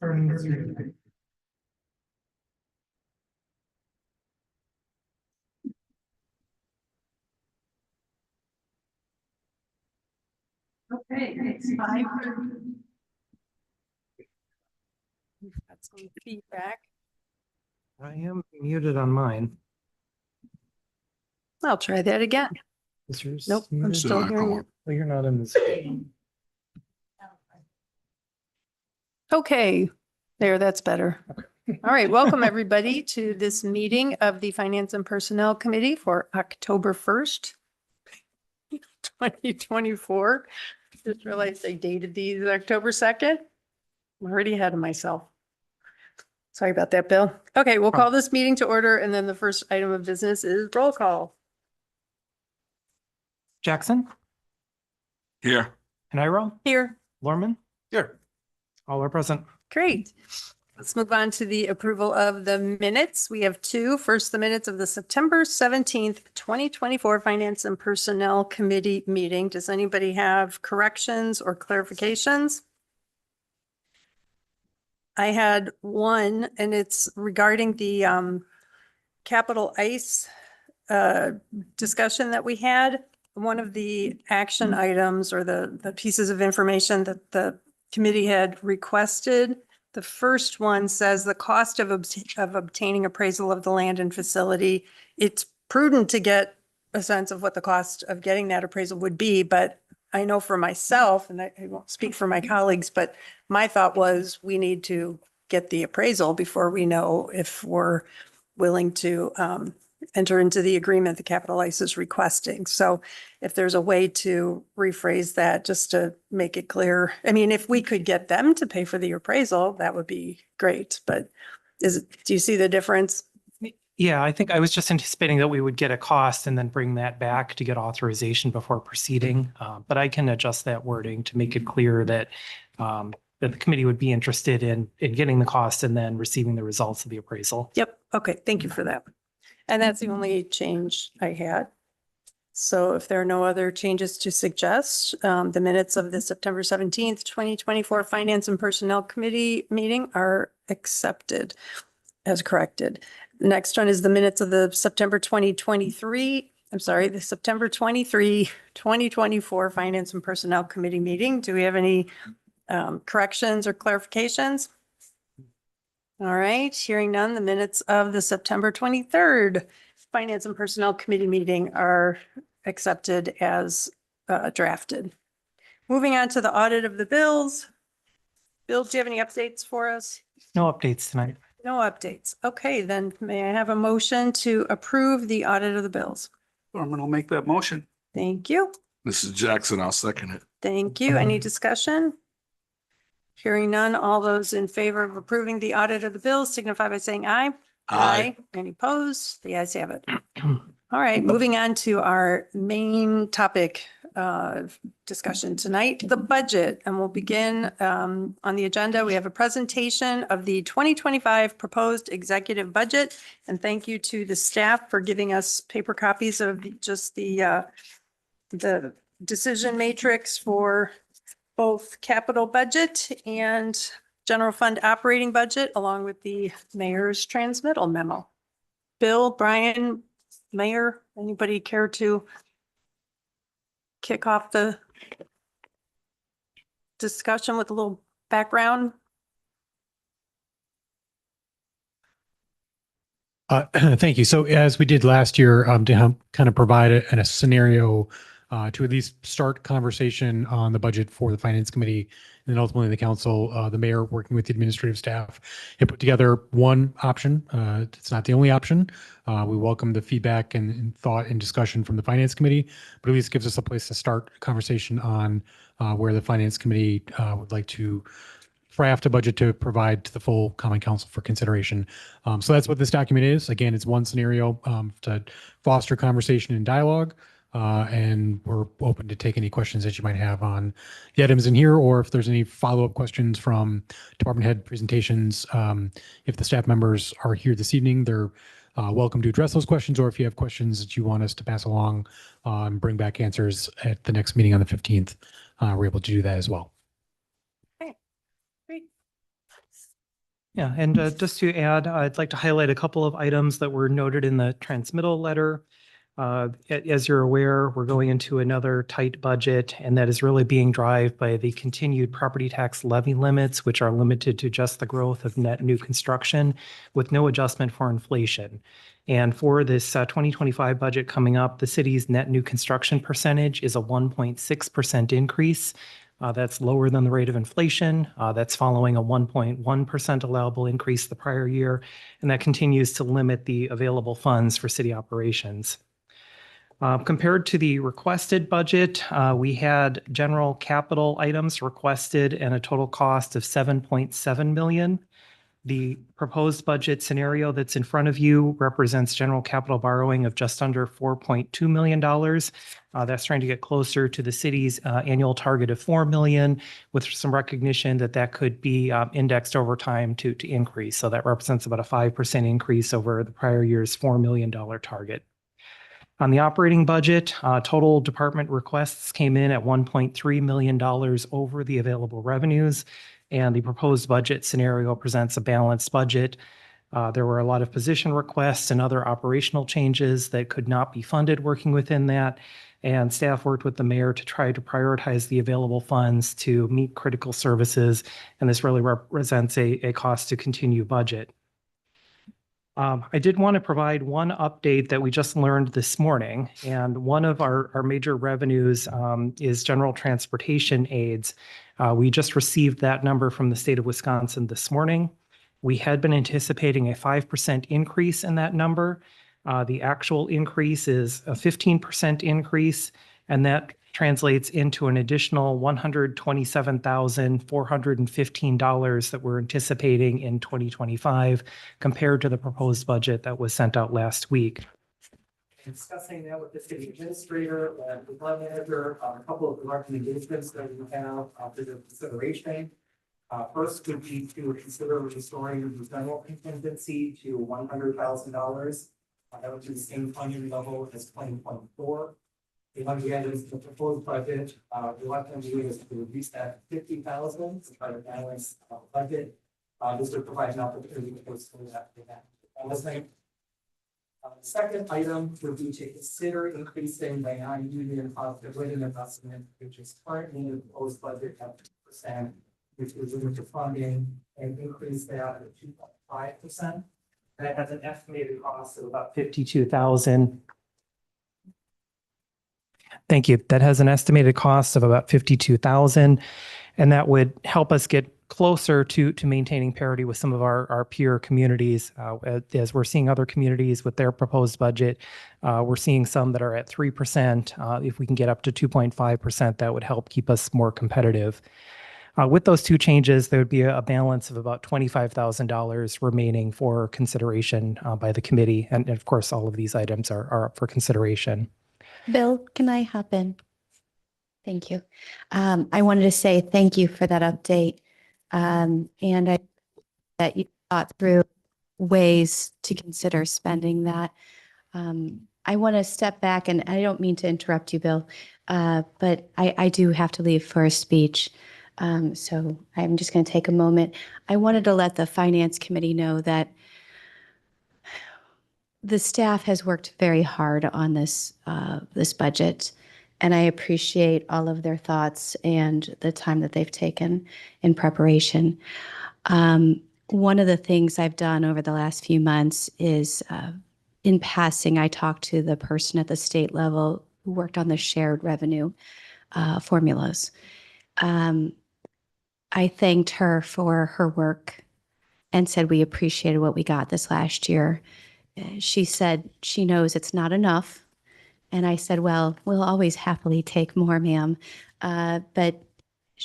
Okay, it's 5:30. We've got some feedback. I am muted on mine. I'll try that again. Is yours Nope, I'm muted? still hearing you. Well, you're not in this. Okay, there, that's better. All right, welcome everybody to this meeting of the Finance and Personnel Committee for October 1st, 2024. Just realized I dated these October 2nd. I'm already ahead of myself. Sorry about that, Bill. Okay, we'll call this meeting to order, and then the first item of business is roll call. Jackson, Here. Caniro, Here. Lorman, Here. all are present. Great. Let's move on to the approval of the minutes. We have two. First, the minutes of the September 17th, 2024 Finance and Personnel Committee meeting. Does anybody have corrections or clarifications? I had one, and it's regarding the capital ICE discussion that we had. One of the action items or the pieces of information that the committee had requested. The first one says the cost of obtaining appraisal of the land and facility. It's prudent to get a sense of what the cost of getting that appraisal would be, but I know for myself, and I won't speak for my colleagues, but my thought was we need to get the appraisal before we know if we're willing to enter into the agreement the capital ICE is requesting. So if there's a way to rephrase that just to make it clear, I mean, if we could get them to pay for the appraisal, that would be great. But do you see the difference? Yeah, I think I was just anticipating that we would get a cost and then bring that back to get authorization before proceeding. But I can adjust that wording to make it clear that that the committee would be interested in getting the cost and then receiving the results of the appraisal. Yep. Okay. Thank you for that. And that's the only change I had. So if there are no other changes to suggest, the minutes of the September 17th, 2024 Finance and Personnel Committee meeting are accepted as corrected. Next one is the minutes of the September 2023, I'm sorry, the September 23, 2024 Finance and Personnel Committee meeting. Do we have any corrections or clarifications? All right, hearing none, the minutes of the September 23rd Finance and Personnel Committee meeting are accepted as drafted. Moving on to the audit of the bills. Bill, do you have any updates for us? No updates tonight. No updates. Okay, then may I have a motion to approve the audit of the bills? Norman will make that motion. Thank you. This is Jackson. I'll second it. Thank you. Any discussion? Hearing none, all those in favor of approving the audit of the bills signify by saying aye. Any opposed? The ayes have it. All right, moving on to our main topic of discussion tonight, the budget. And we'll begin on the agenda. We have a presentation of the 2025 proposed executive budget. And thank you to the staff for giving us paper copies of just the decision matrix for both capital budget and general fund operating budget, along with the mayor's transmittal memo. Bill, Brian, Mayor, anybody care to kick off the discussion with a little background? Thank you. So as we did last year, to kind of provide a scenario to at least start conversation on the budget for the Finance Committee and then ultimately the council, the mayor working with the administrative staff, had put together one option. It's not the only option. We welcome the feedback and thought and discussion from the Finance Committee, but at least gives us a place to start conversation on where the Finance Committee would like to draft a budget to provide to the full Common Council for consideration. So that's what this document is. Again, it's one scenario to foster conversation and dialogue. And we're open to take any questions that you might have on the items in here, or if there's any follow-up questions from department head presentations. If the staff members are here this evening, they're welcome to address those questions, or if you have questions that you want us to pass along and bring back answers at the next meeting on the 15th, we're able to do that as well. Okay, great. Yeah, and just to add, I'd like to highlight a couple of items that were noted in the transmittal letter. As you're aware, we're going into another tight budget, and that is really being driven by the continued property tax levy limits, which are limited to just the growth of net new construction with no adjustment for inflation. And for this 2025 budget coming up, the city's net new construction percentage is a 1.6% increase. That's lower than the rate of inflation. That's following a 1.1% allowable increase the prior year, and that continues to limit the available funds for city operations. Compared to the requested budget, we had general capital items requested and a total cost of 7.7 million. The proposed budget scenario that's in front of you represents general capital borrowing of just under $4.2 million. That's trying to get closer to the city's annual target of 4 million, with some recognition that that could be indexed over time to increase. So that represents about a 5% increase over the prior year's $4 million target. On the operating budget, total department requests came in at $1.3 million over the available revenues, and the proposed budget scenario presents a balanced budget. There were a lot of position requests and other operational changes that could not be funded working within that, and staff worked with the mayor to try to prioritize the available funds to meet critical services, and this really represents a cost to continue budget. I did want to provide one update that we just learned this morning, and one of our major revenues is general transportation aids. We just received that number from the state of Wisconsin this morning. We had been anticipating a 5% increase in that number. The actual increase is a 15% increase, and that translates into an additional $127,415 that we're anticipating in 2025 compared to the proposed budget that was sent out last week. Discussing that with the city administrator and the club manager, a couple of the recommendations that we have for the consideration. First would be to consider restoring the general contingency to $100,000. That would be the same funding level as 2024. The other is the proposed budget. The recommendation is to reduce that 50,000 to try to balance the budget. This would provide an opportunity to consider that. The second item would be to consider increasing the non-union cost of living investment, which is currently in the proposed budget at 2%, which is limited funding, and increase that to 2.5%. That has an estimated cost of about $52,000. Thank you. That has an estimated cost of about $52,000, and that would help us get closer to maintaining parity with some of our peer communities. As we're seeing other communities with their proposed budget, we're seeing some that are at 3%. If we can get up to 2.5%, that would help keep us more competitive. With those two changes, there would be a balance of about $25,000 remaining for consideration by the committee. And of course, all of these items are up for consideration. Bill, can I hop in? Thank you. I wanted to say thank you for that update. And that you thought through ways to consider spending that. I want to step back, and I don't mean to interrupt you, Bill, but I do have to leave for a speech. So I'm just going to take a moment. I wanted to let the Finance Committee know that the staff has worked very hard on this budget, and I appreciate all of their thoughts and the time that they've taken in preparation. One of the things I've done over the last few months is, in passing, I talked to the person at the state level who worked on the shared revenue formulas. I thanked her for her work and said we appreciated what we got this last year. She said she knows it's not enough. And I said, well, we'll always happily take more, ma'am. But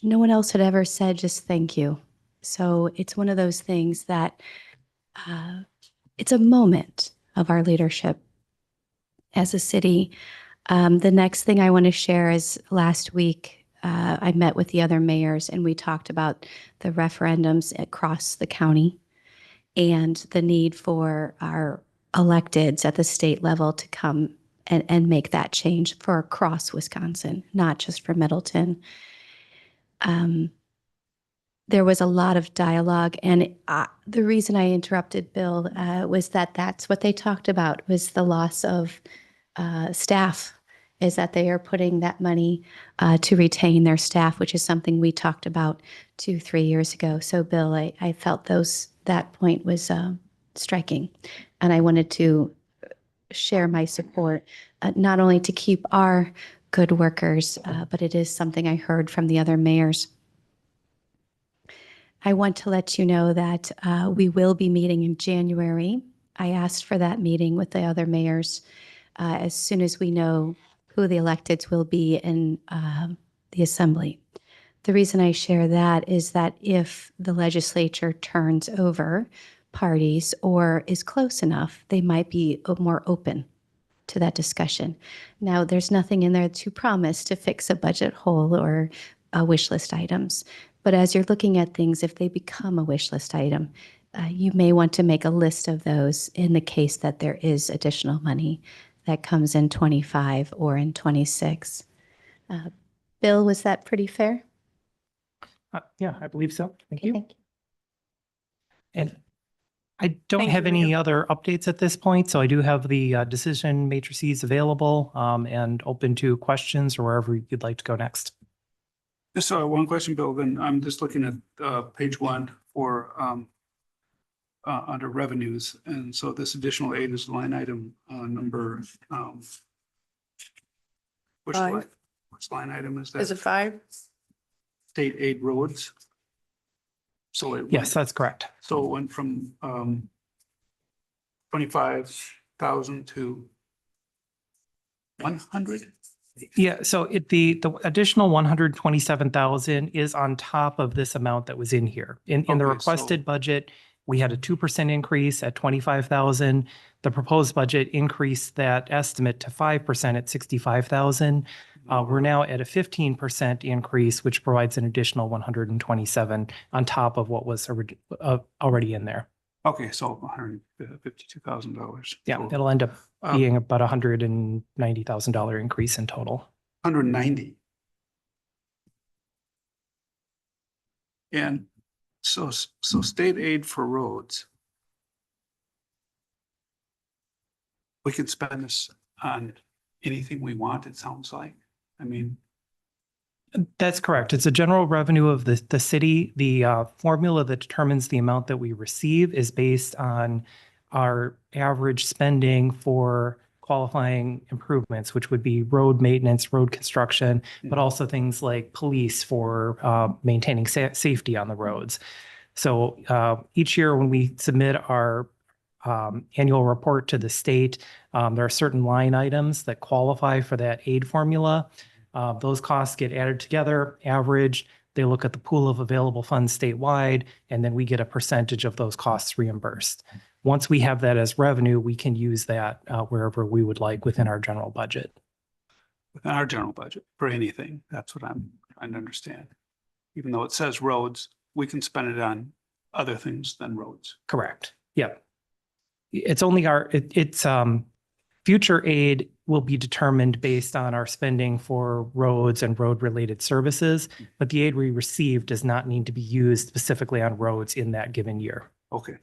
no one else had ever said just thank you. So it's one of those things that it's a moment of our leadership as a city. The next thing I want to share is last week, I met with the other mayors and we talked about the referendums across the county and the need for our electeds at the state level to come and make that change for across Wisconsin, not just for Middleton. there was a lot of dialogue, and the reason I interrupted Bill was that that's what they talked about, was the loss of staff, is that they are putting that money to retain their staff, which is something we talked about 2-3 years ago. So Bill, I felt that point was striking, and I wanted to share my support, not only to keep our good workers, but it is something I heard from the other mayors. I want to let you know that we will be meeting in January. I asked for that meeting with the other mayors as soon as we know who the electeds will be in the assembly. The reason I share that is that if the legislature turns over parties or is close enough, they might be more open to that discussion. Now, there's nothing in there to promise to fix a budget hole or wish list items. But as you're looking at things, if they become a wish list item, you may want to make a list of those in the case that there is additional money that comes in 25 or in 26. Bill, was that pretty fair? Yeah, I believe so. Thank you. Thank you. And I don't Thank have you, any Mayor. other updates at this point, so I do have the decision matrices available and open to questions or wherever you'd like to go next. Just one question, Bill, then I'm just looking at page 1 for under revenues. And so this additional aid is line item number which Five. line, which line item is that? Is it 5? State aid roads. So it Yes, that's correct. So it went from 25,000 to 100? Yeah, so the additional 127,000 is on top of this amount that was in here. In the Okay, requested so- budget, we had a 2% increase at 25,000. The proposed budget increased that estimate to 5% at 65,000. We're now at a 15% increase, which provides an additional 127 on top of what was already in there. Okay, so $152,000. Yeah, So, it'll end up being about $190,000 increase in total. 190. And so state aid for roads. We could spend this on anything we want, it sounds like. I mean, That's correct. It's a general revenue of the city. The formula that determines the amount that we receive is based on our average spending for qualifying improvements, which would be road maintenance, road construction, but also things like police for maintaining safety on the roads. So each year when we submit our annual report to the state, there are certain line items that qualify for that aid formula. Those costs get added together, averaged. They look at the pool of available funds statewide, and then we get a percentage of those costs reimbursed. Once we have that as revenue, we can use that wherever we would like within our general budget. within our general budget for anything, that's what I'm trying to understand. Even though it says roads, we can spend it on other things than roads. Correct. Yep. It's only it's future aid will be determined based on our spending for roads and road related services, but the aid we receive does not need to be used specifically on roads in that given year. Okay.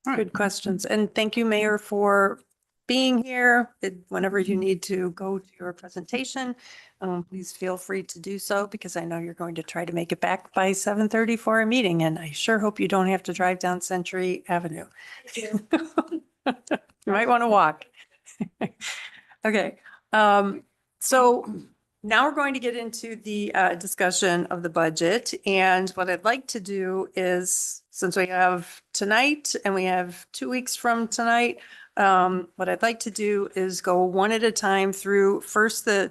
Good questions. And thank you, Mayor, for being here. Whenever you need to go to your presentation, please feel free to do so because I know you're going to try to make it back by 7:30 for a meeting. And I sure hope you don't have to drive down Century Avenue. You might want to walk. Okay. So now we're going to get into the discussion of the budget. And what I'd like to do is, since we have tonight and we have 2 weeks from tonight, what I'd like to do is go one at a time through first the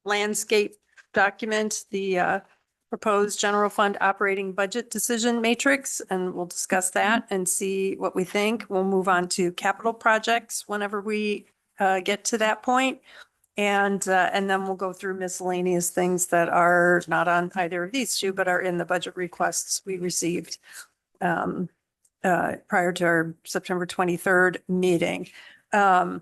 landscape document, the proposed general fund operating budget decision matrix, and we'll discuss that and see what we think. We'll move on to capital projects whenever we get to that point. And then we'll go through miscellaneous things that are not on either of these two, but are in the budget requests we received prior to our September 23rd meeting. The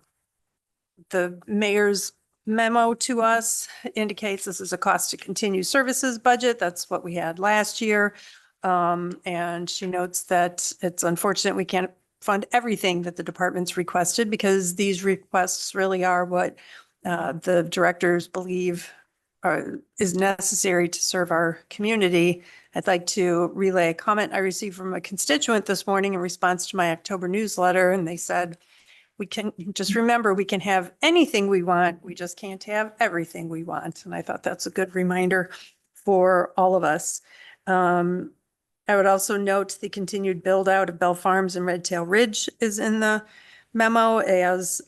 mayor's memo to us indicates this is a cost to continue services budget. That's what we had last year. And she notes that it's unfortunate we can't fund everything that the department's requested because these requests really are what the directors believe is necessary to serve our community. I'd like to relay a comment I received from a constituent this morning in response to my October newsletter, and they said, we can just remember we can have anything we want. We just can't have everything we want. And I thought that's a good reminder for all of us. I would also note the continued build out of Bell Farms and Red Tail Ridge is in the memo as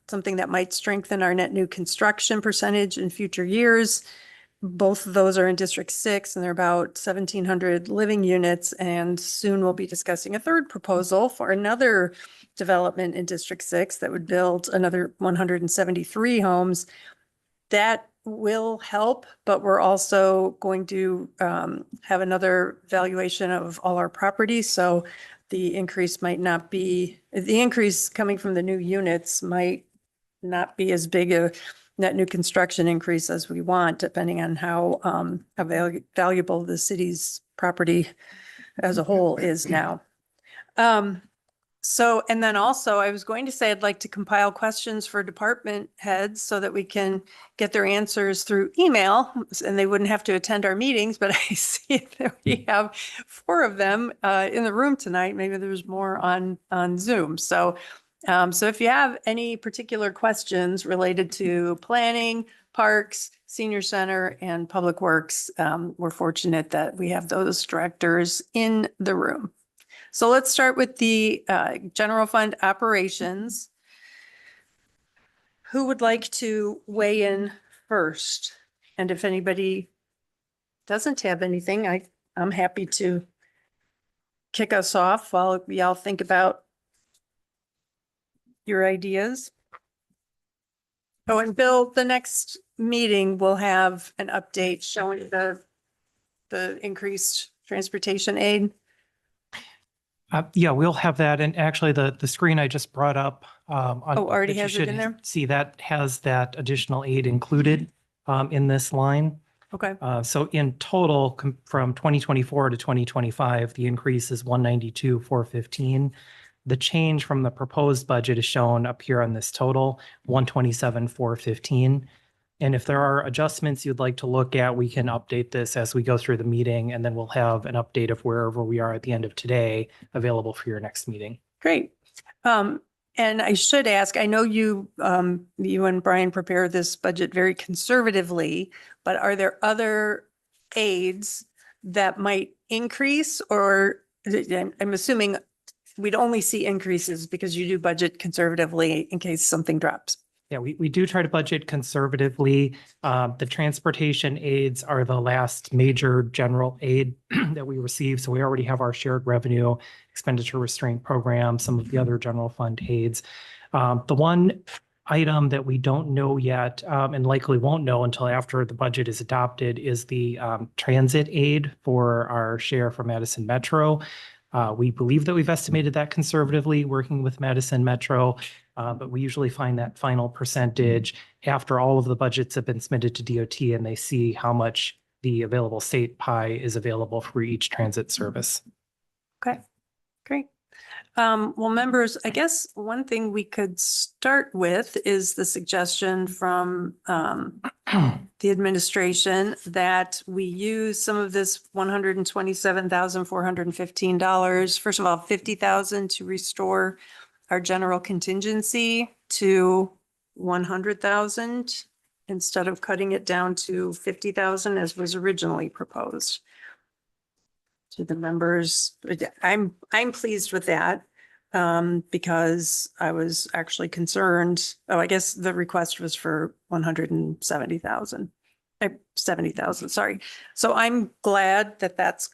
something that might strengthen our net new construction percentage in future years. Both of those are in District 6 and they're about 1,700 living units. And soon we'll be discussing a third proposal for another development in District 6 that would build another 173 homes. That will help, but we're also going to have another valuation of all our properties. So the increase might not be, the increase coming from the new units might not be as big a net new construction increase as we want, depending on how valuable the city's property as a whole is now. So, and then also I was going to say, I'd like to compile questions for department heads so that we can get their answers through email and they wouldn't have to attend our meetings, but I see that we have 4 of them in the room tonight. Maybe there's more on Zoom. So, so if you have any particular questions related to planning, parks, senior center, and public works, we're fortunate that we have those directors in the room. So let's start with the general fund operations. Who would like to weigh in first? And if anybody doesn't have anything, I'm happy to kick us off while y'all think about your ideas. Oh, and Bill, the next meeting will have an update showing the increased transportation aid. Yeah, we'll have that. And actually the screen I just brought up. Already that you has it should in there? See, that has that additional aid included in this line. Okay. So in total, from 2024 to 2025, the increase is 192,415. The change from the proposed budget is shown up here on this total, 127,415. And if there are adjustments you'd like to look at, we can update this as we go through the meeting, and then we'll have an update of wherever we are at the end of today available for your next meeting. Great. And I should ask, I know you and Brian prepared this budget very conservatively, but are there other aids that might increase, or I'm assuming we'd only see increases because you do budget conservatively in case something drops? Yeah, we do try to budget conservatively. The transportation aids are the last major general aid that we receive. So we already have our shared revenue expenditure restraint program, some of the other general fund aids. The one item that we don't know yet and likely won't know until after the budget is adopted is the transit aid for our share for Madison Metro. We believe that we've estimated that conservatively working with Madison Metro. But we usually find that final percentage after all of the budgets have been submitted to DOT and they see how much the available state pie is available for each transit service. Okay, great. Well, members, I guess one thing we could start with is the suggestion from the administration that we use some of this $127,415. First of all, $50,000 to restore our general contingency to 100,000 instead of cutting it down to 50,000 as was originally proposed. To the members, I'm pleased with that because I was actually concerned. Oh, I guess the request was for 170,000, 70,000, sorry. So I'm glad that that's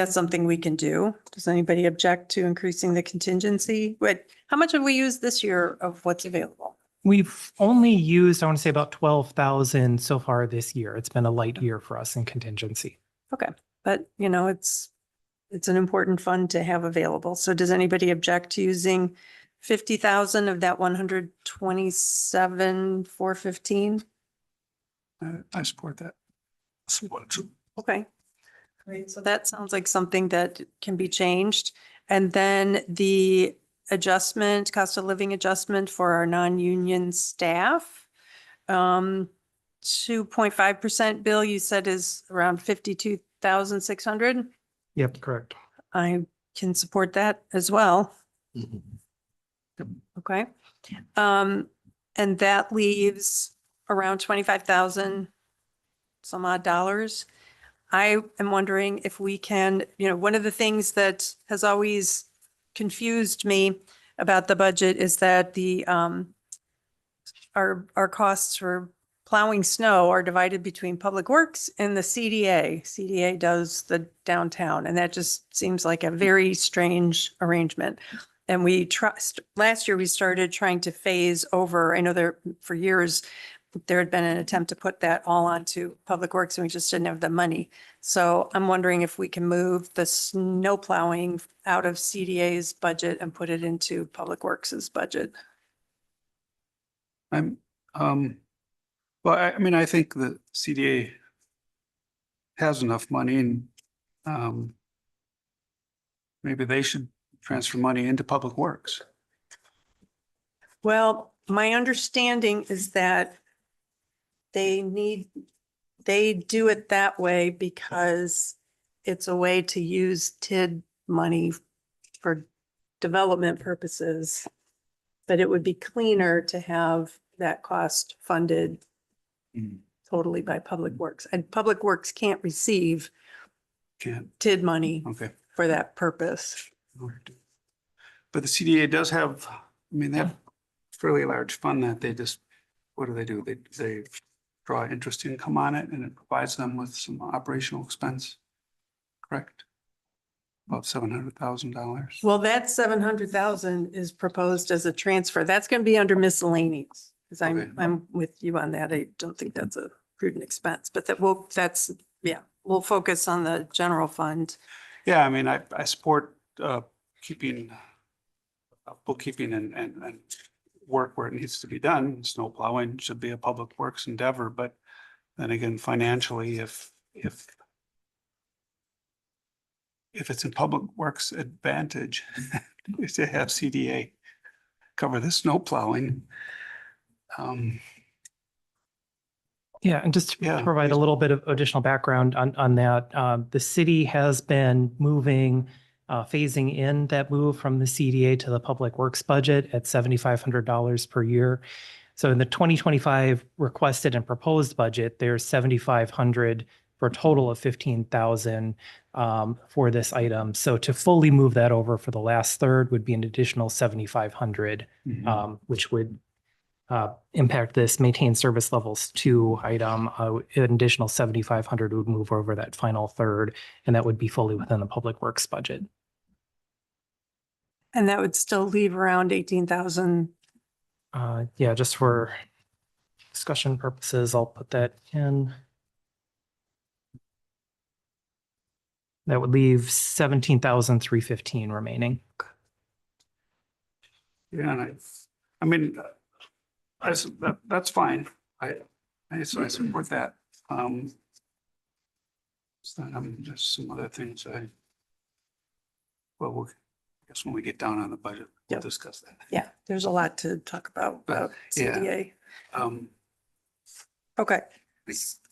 something we can do. Does anybody object to increasing the contingency? But how much have we used this year of what's available? We've only used, I want to say about 12,000 so far this year. It's been a light year for us in contingency. Okay, but you know, it's an important fund to have available. So does anybody object to using 50,000 of that 127,415. I support that. Support. Okay. Great. So that sounds like something that can be changed. And then the adjustment, cost of living adjustment for our non-union staff. 2.5%, Bill, you said is around 52,600. Yep, correct. I can support that as well. Okay. And that leaves around 25,000 some odd dollars. I am wondering if we can, one of the things that has always confused me about the budget is that the, our costs for plowing snow are divided between Public Works and the CDA. CDA does the downtown, and that just seems like a very strange arrangement. And we trust, last year we started trying to phase over, I know there, for years, there had been an attempt to put that all onto Public Works and we just didn't have the money. So I'm wondering if we can move the snow plowing out of CDA's budget and put it into Public Works's budget. Well, I mean, I think the CDA has enough money and maybe they should transfer money into Public Works. Well, my understanding is that they do it that way because it's a way to use TID money for development purposes. But it would be cleaner to have that cost funded totally by Public Works. And Public Works can't receive Can't, TID money okay. for that purpose. But the CDA does have, I mean, they have a fairly large fund that they just, what do? They draw interest income on it and it provides them with some operational expense. Correct? About $700,000. Well, that 700,000 is proposed as a transfer. That's going to be under miscellaneous. Because Okay. I'm with you on that. I don't think that's a prudent expense, but we'll focus on the general fund. Yeah, I mean, I support keeping bookkeeping and work where it needs to be done. Snow plowing should be a Public Works endeavor, but then again, financially, if it's in Public Works advantage is to have CDA cover the snow plowing. Yeah, and just to Yeah, provide a please. little bit of additional background on that, the city has been moving, phasing in that move from the CDA to the Public Works budget at $7,500 per year. So in the 2025 requested and proposed budget, there's 7,500 for a total of 15,000 for this item. So to fully move that over for the last third would be an additional 7,500, which would impact this maintain service levels 2 item. An additional 7,500 would move over that final third, and that would be fully within the Public Works budget. And that would still leave around 18,000. Yeah, just for discussion purposes, I'll put that in. That would leave 17,315 remaining. Yeah, and I mean, that's fine. I support that. There's some other things I guess when we get down on the budget, we'll Yep. discuss that. Yeah, there's a lot to talk about Yeah. CDA. Um, Okay.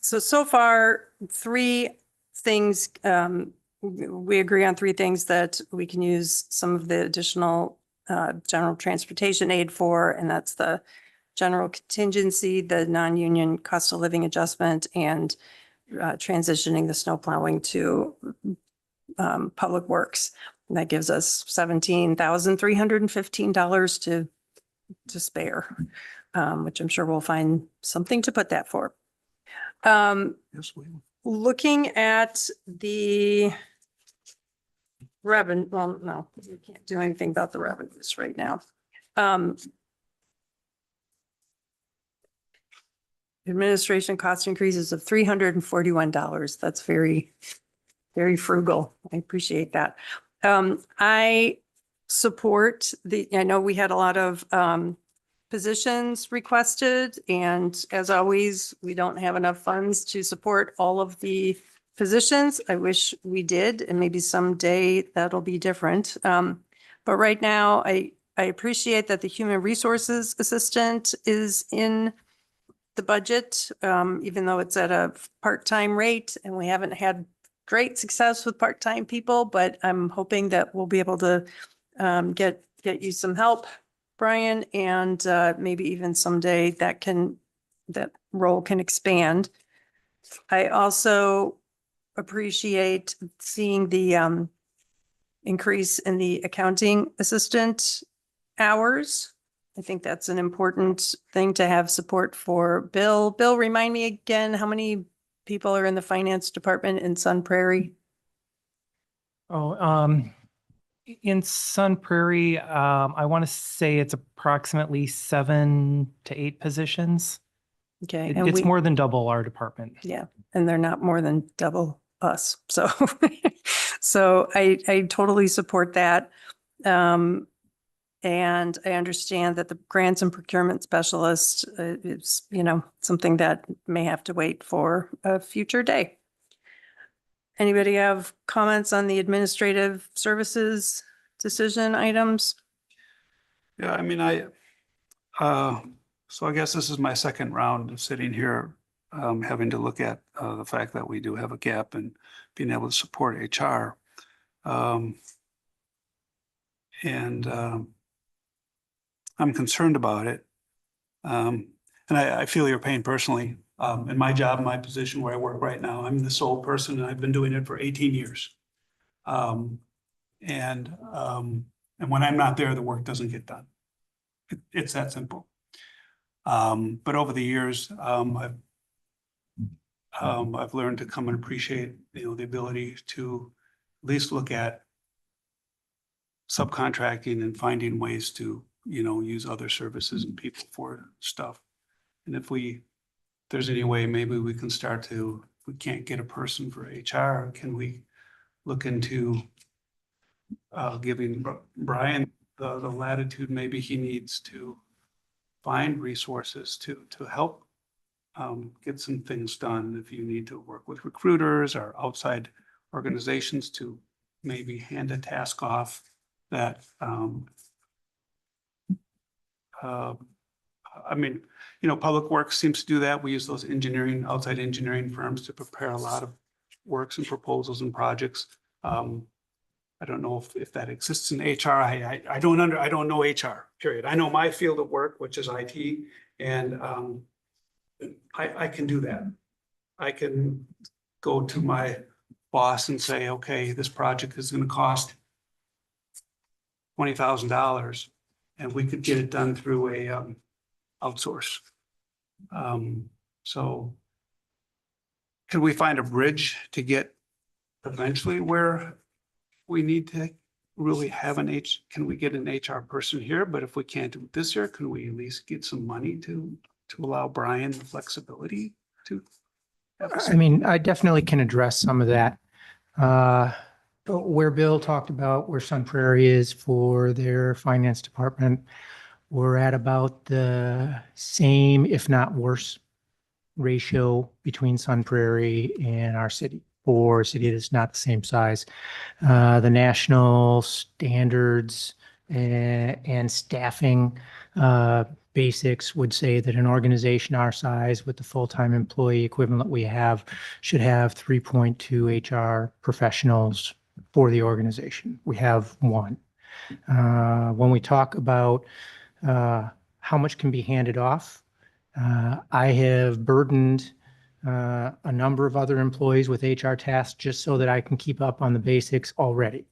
So far, 3 things, we agree on 3 things that we can use some of the additional general transportation aid for, and that's the general contingency, the non-union cost of living adjustment, and transitioning the snow plowing to Public Works. And that gives us $17,315 to spare, which I'm sure we'll find something to put that for. yes, we will. Looking at the revenue, well, no, we can't do anything about the revenues right now. Administration cost increases of $341. That's very, very frugal. I appreciate that. I support I know we had a lot of positions requested, and as always, we don't have enough funds to support all of the positions. I wish we did, and maybe someday that'll be different. But right now, I appreciate that the human resources assistant is in the budget, even though it's at a part-time rate, and we haven't had great success with part-time people, but I'm hoping that we'll be able to get you some help, Brian, and maybe even someday that role can expand. I also appreciate seeing the increase in the accounting assistant hours. I think that's an important thing to have support for. Bill, remind me again, how many people are in the finance department in Sun Prairie? In Sun Prairie, I want to say it's approximately 7 to 8 positions. Okay. It's more than double our department. Yeah, and they're not more than double us. So, so I totally support that. And I understand that the grants and procurement specialist is, something that may have to wait for a future day. Anybody have comments on the administrative services decision items? Yeah, I mean, so I guess this is my second round of sitting here, having to look at the fact that we do have a gap in being able to support HR. I'm concerned about it. And I feel your pain personally. In my job, my position where I work right now, I'm the sole person and I've been doing it for 18 years. And when I'm not there, the work doesn't get done. It's that simple. But over the years, I've learned to come and appreciate, the ability to at least look at subcontracting and finding ways to, use other services and people for stuff. And if there's any way, maybe we can start to, if we can't get a person for HR, can we look into giving Brian the latitude maybe he needs to find resources to help get some things done. If you need to work with recruiters or outside organizations to maybe hand a task off that, I mean, Public Works seems to do that. We use those outside engineering firms to prepare a lot of works and proposals and projects. I don't know if that exists in HR. I don't know HR, period. I know my field of work, which is IT, and I can do that. I can go to my boss and say, okay, this project is going to cost $20,000, and we could get it done through a outsource. So could we find a bridge to get eventually where we need to really have can we get an HR person here? But if we can't do it this year, can we at least get some money to allow Brian the flexibility to? I mean, I definitely can address some of that. Where Bill talked about where Sun Prairie is for their finance department, we're at about the same, if not worse, ratio between Sun Prairie and our city, or a city that's not the same size. The national standards and staffing basics would say that an organization our size with the full-time employee equivalent we have should have 3.2 HR professionals for the organization. We have one. When we talk about how much can be handed off, I have burdened a number of other employees with HR tasks just so that I can keep up on the basics already.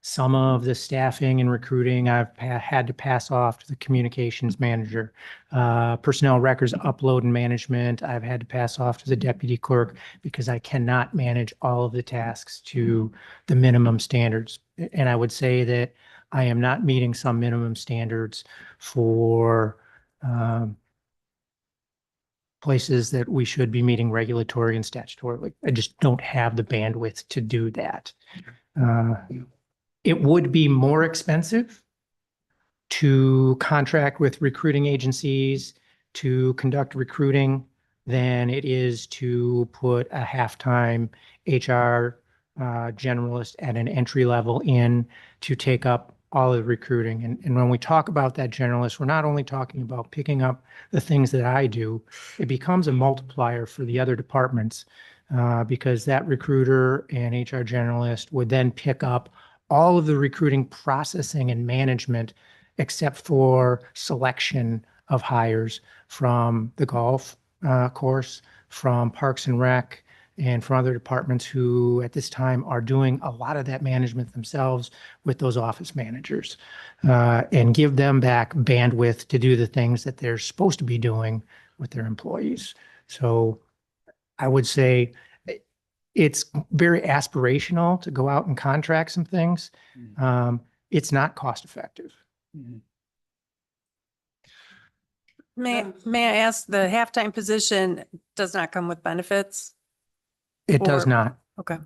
Some of the staffing and recruiting I've had to pass off to the communications manager. Personnel records upload and management I've had to pass off to the deputy clerk because I cannot manage all of the tasks to the minimum standards. And I would say that I am not meeting some minimum standards for places that we should be meeting regulatory and statutorily. I just don't have the bandwidth to do that. It would be more expensive to contract with recruiting agencies to conduct recruiting than it is to put a half-time HR generalist at an entry level in to take up all of the recruiting. And when we talk about that generalist, we're not only talking about picking up the things that I do, it becomes a multiplier for the other departments because that recruiter and HR generalist would then pick up all of the recruiting processing and management except for selection of hires from the golf course, from Parks and Rec, and from other departments who at this time are doing a lot of that management themselves with those office managers and give them back bandwidth to do the things that they're supposed to be doing with their employees. So I would say it's very aspirational to go out and contract some things. It's not cost effective. May I ask, the halftime position does not come with benefits? It does Or- not. Okay,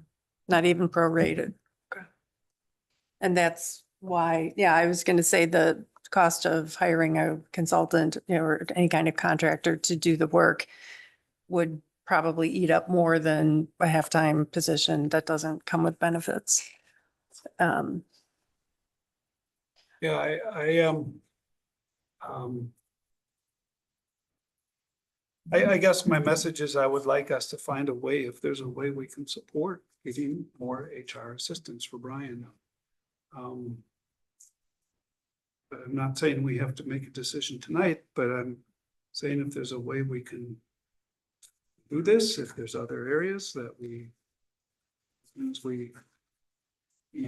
not even prorated. Okay. And that's why, yeah, I was going to say the cost of hiring a consultant, or any kind of contractor to do the work would probably eat up more than a halftime position that doesn't come with benefits. Yeah, I guess my message is I would like us to find a way, if there's a way we can support getting more HR assistance for Brian. But I'm not saying we have to make a decision tonight, but I'm saying if there's a way we can do this, if there's other areas that we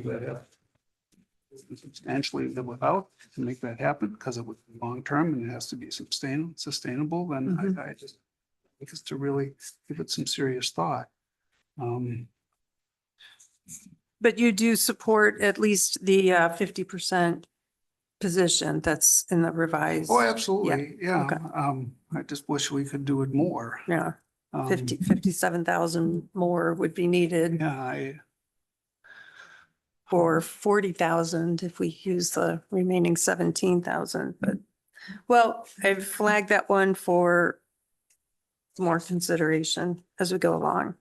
that have substantially live without to make that happen, because it would be long-term and it has to be sustainable, then I just think it's to really give it some serious thought. But you do support at least the 50% position that's in the revised. Oh, absolutely, yeah. okay. I just wish we could do it more. Yeah, 57,000 more would be needed. Yeah, Or 40,000 if we use the remaining 17,000, but, well, I've flagged that one for more consideration as we go along.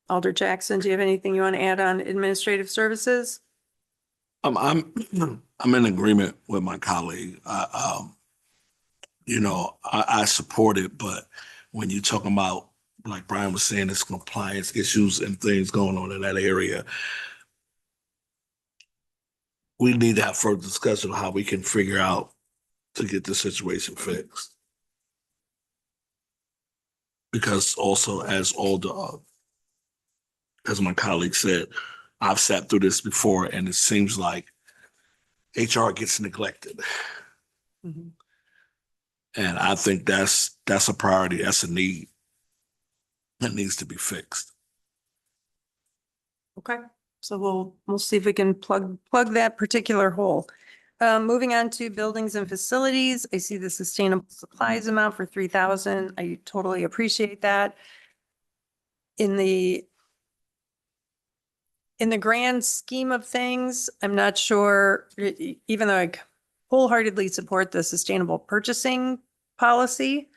Alder Jackson, do you have anything you want to add on administrative services? I'm in agreement with my colleague. I support it, but when you're talking about, like Brian was saying, it's compliance issues and things going on in that area, we need to have further discussion on how we can figure out to get the situation fixed. Because also, as my colleague said, I've sat through this before, and it seems like HR gets neglected. Mhm. And I think that's a priority. That's a need that needs to be fixed. Okay, so we'll see if we can plug that particular hole. Moving on to buildings and facilities, I see the sustainable supplies amount for 3,000. I totally appreciate that. In the grand scheme of things, I'm not sure, even though I wholeheartedly support the sustainable purchasing policy.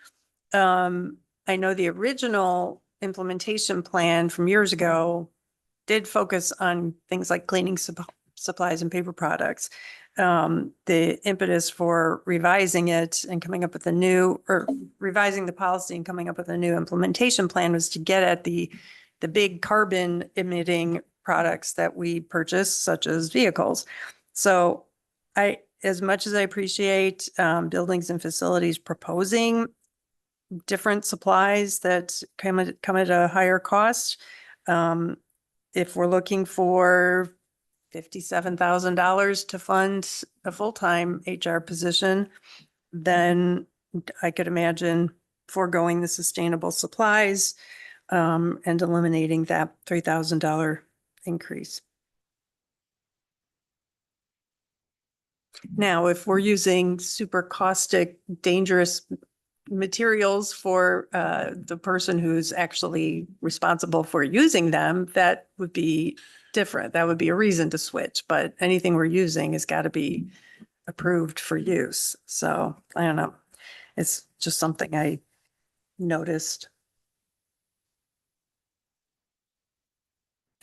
I know the original implementation plan from years ago did focus on things like cleaning supplies and paper products. The impetus for revising it and coming up with revising the policy and coming up with a new implementation plan was to get at the big carbon emitting products that we purchase, such as vehicles. So as much as I appreciate buildings and facilities proposing different supplies that come at a higher cost, if we're looking for $57,000 to fund a full-time HR position, then I could imagine foregoing the sustainable supplies and eliminating that $3,000 increase. Now, if we're using super caustic, dangerous materials for the person who's actually responsible for using them, that would be different. That would be a reason to switch, but anything we're using has got to be approved for use. So I don't know. It's just something I noticed.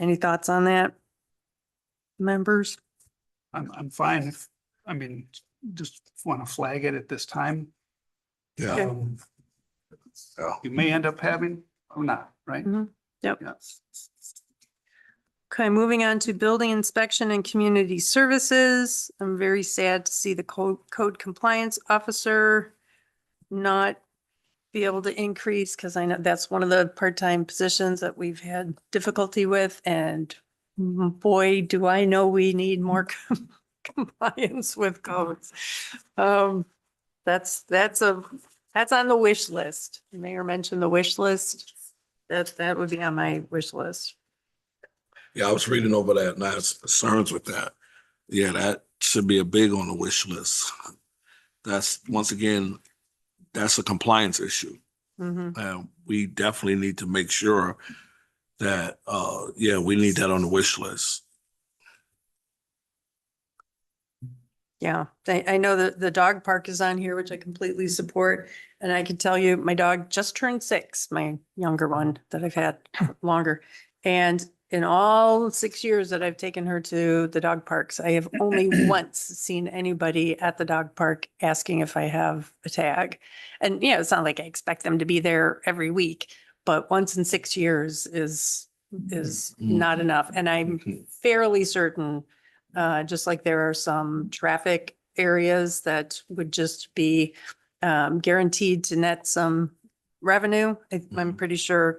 Any thoughts on that? Members? I'm fine if, I mean, just want to flag it at this time. Yeah. Um, Yeah. You may end up having or not, right? Mhm. Yep. Yeah. Okay, moving on to building inspection and community services. I'm very sad to see the code compliance officer not be able to increase because I know that's one of the part-time positions that we've had difficulty with. And boy, do I know we need more compliance with codes. That's on the wish list. The Mayor mentioned the wish list. That would be on my wish list. Yeah, I was reading over that and I have concerns with that. Yeah, that should be a big on the wish list. That's, once again, that's a compliance issue. Mhm. We definitely need to make sure that, yeah, we need that on the wish list. Yeah, I know that the dog park is on here, which I completely support. And I can tell you, my dog just turned 6, my younger one that I've had longer. And in all 6 years that I've taken her to the dog parks, I have only once seen anybody at the dog park asking if I have a tag. And, you know, it's not like I expect them to be there every week, but once in 6 years is not enough. And I'm fairly certain just like there are some traffic areas that would just be guaranteed to net some revenue. I'm pretty sure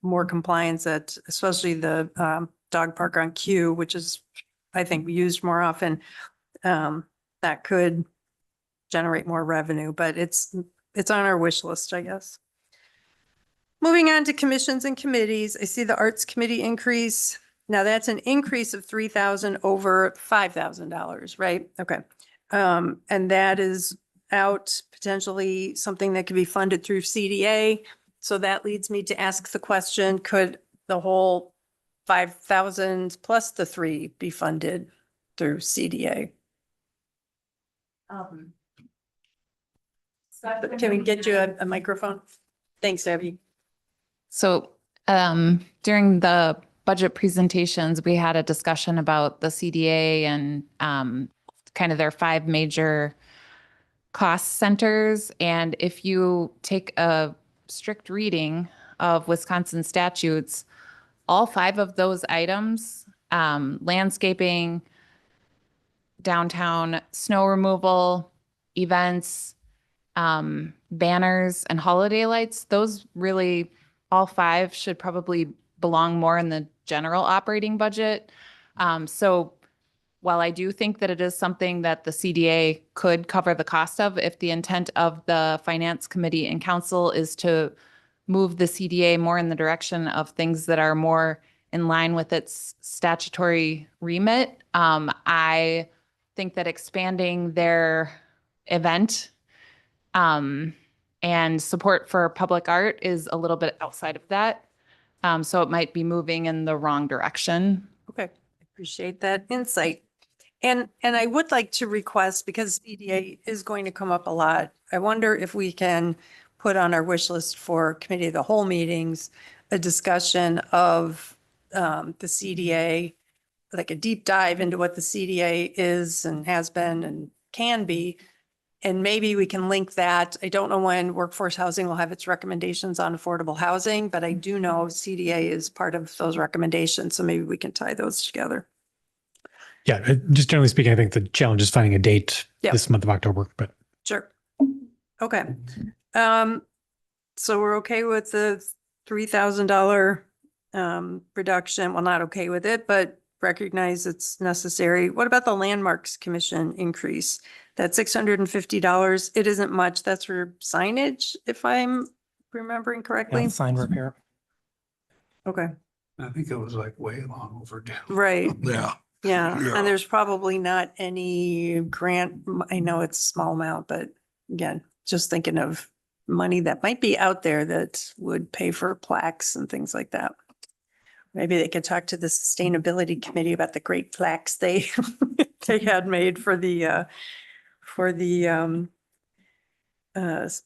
more compliance at, especially the dog park on Q, which is, I think, used more often, that could generate more revenue, but it's on our wish list, I guess. Moving on to commissions and committees, I see the Arts Committee increase. Now that's an increase of 3,000 over $5,000, right? Okay. And that is out potentially something that could be funded through CDA. So that leads me to ask the question, could the whole 5,000 plus the 3 be funded through CDA? Can we get you a microphone? Thanks, Debbie. So during the budget presentations, we had a discussion about the CDA and kind of their 5 major cost centers. And if you take a strict reading of Wisconsin statutes, all 5 of those items, landscaping, downtown snow removal, events, banners, and holiday lights, those really, all 5 should probably belong more in the general operating budget. So while I do think that it is something that the CDA could cover the cost of, if the intent of the Finance Committee and Council is to move the CDA more in the direction of things that are more in line with its statutory remit, I think that expanding their event and support for public art is a little bit outside of that. So it might be moving in the wrong direction. Okay, appreciate that insight. And I would like to request, because CDA is going to come up a lot, I wonder if we can put on our wish list for committee of the whole meetings, a discussion of the CDA, like a deep dive into what the CDA is and has been and can be. And maybe we can link that. I don't know when workforce housing will have its recommendations on affordable housing, but I do know CDA is part of those recommendations. So maybe we can tie those together. Yeah, just generally speaking, I think the challenge is finding a date Yep. this month of October, but Sure. Okay. So we're okay with the $3,000 reduction. Well, not okay with it, but recognize it's necessary. What about the Landmarks Commission increase? That $650, it isn't much. That's for signage, if I'm remembering correctly. Yeah, sign repair. Okay, I think it was like way long overdue. right. Yeah. Yeah, Yeah. and there's probably not any grant. I know it's a small amount, but again, just thinking of money that might be out there that would pay for plaques and things like that. Maybe they could talk to the sustainability committee about the great plaques they they had made for the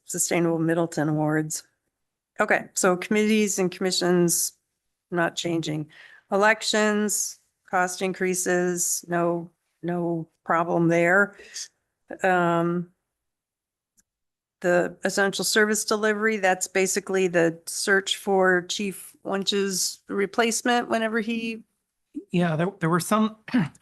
Sustainable Middleton Awards. Okay, so committees and commissions not changing. Elections, cost increases, no problem there. The essential service delivery, that's basically the search for Chief Wunsch's replacement whenever he, Yeah, there were some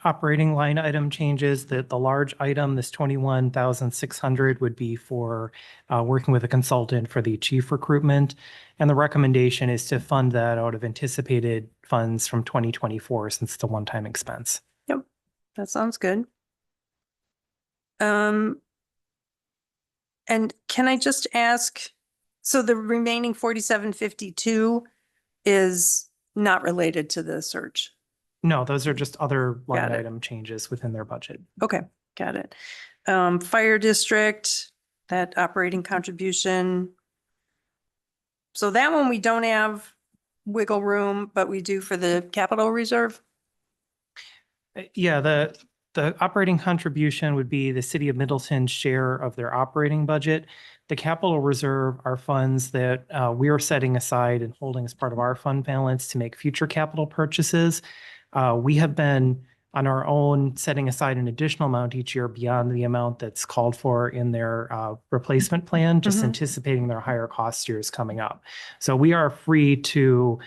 operating line item changes. The large item, this 21,600 would be for working with a consultant for the chief recruitment. And the recommendation is to fund that out of anticipated funds from 2024 since it's a one-time expense. yep, that sounds good. And can I just ask, so the remaining 4752 is not related to the search? No, those are just other line Got it. item changes within their budget. Okay, got it. Fire district, that operating contribution. So that one we don't have wiggle room, but we do for the capital reserve? Yeah, the operating contribution would be the city of Middleton's share of their operating budget. The capital reserve are funds that we are setting aside and holding as part of our fund balance to make future capital purchases. We have been on our own setting aside an additional amount each year beyond the amount that's called for in their replacement plan, just Mhm. anticipating their higher cost years coming up. So we are free to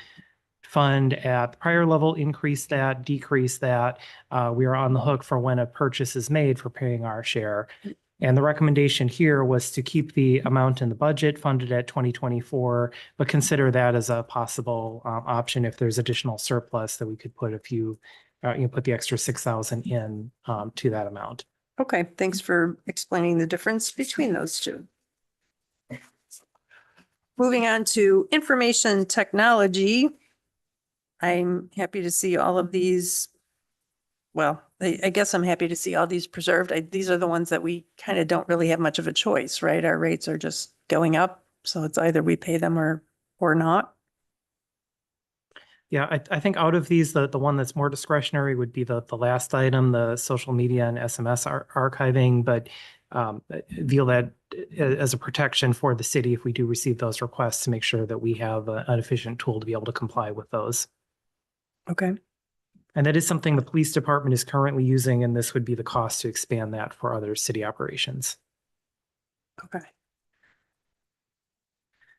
fund at the prior level, increase that, decrease that. We are on the hook for when a purchase is made for paying our share. And the recommendation here was to keep the amount in the budget funded at 2024, but consider that as a possible option if there's additional surplus that we could put put the extra 6,000 in to that amount. Okay, thanks for explaining the difference between those two. Moving on to information technology. I'm happy to see all of these. Well, I guess I'm happy to see all these preserved. These are the ones that we kind of don't really have much of a choice, right? Our rates are just going up. So it's either we pay them or not. Yeah, I think out of these, the one that's more discretionary would be the last item, the social media and SMS archiving, but feel that as a protection for the city if we do receive those requests to make sure that we have an efficient tool to be able to comply with those. Okay. And that is something the police department is currently using, and this would be the cost to expand that for other city operations. Okay.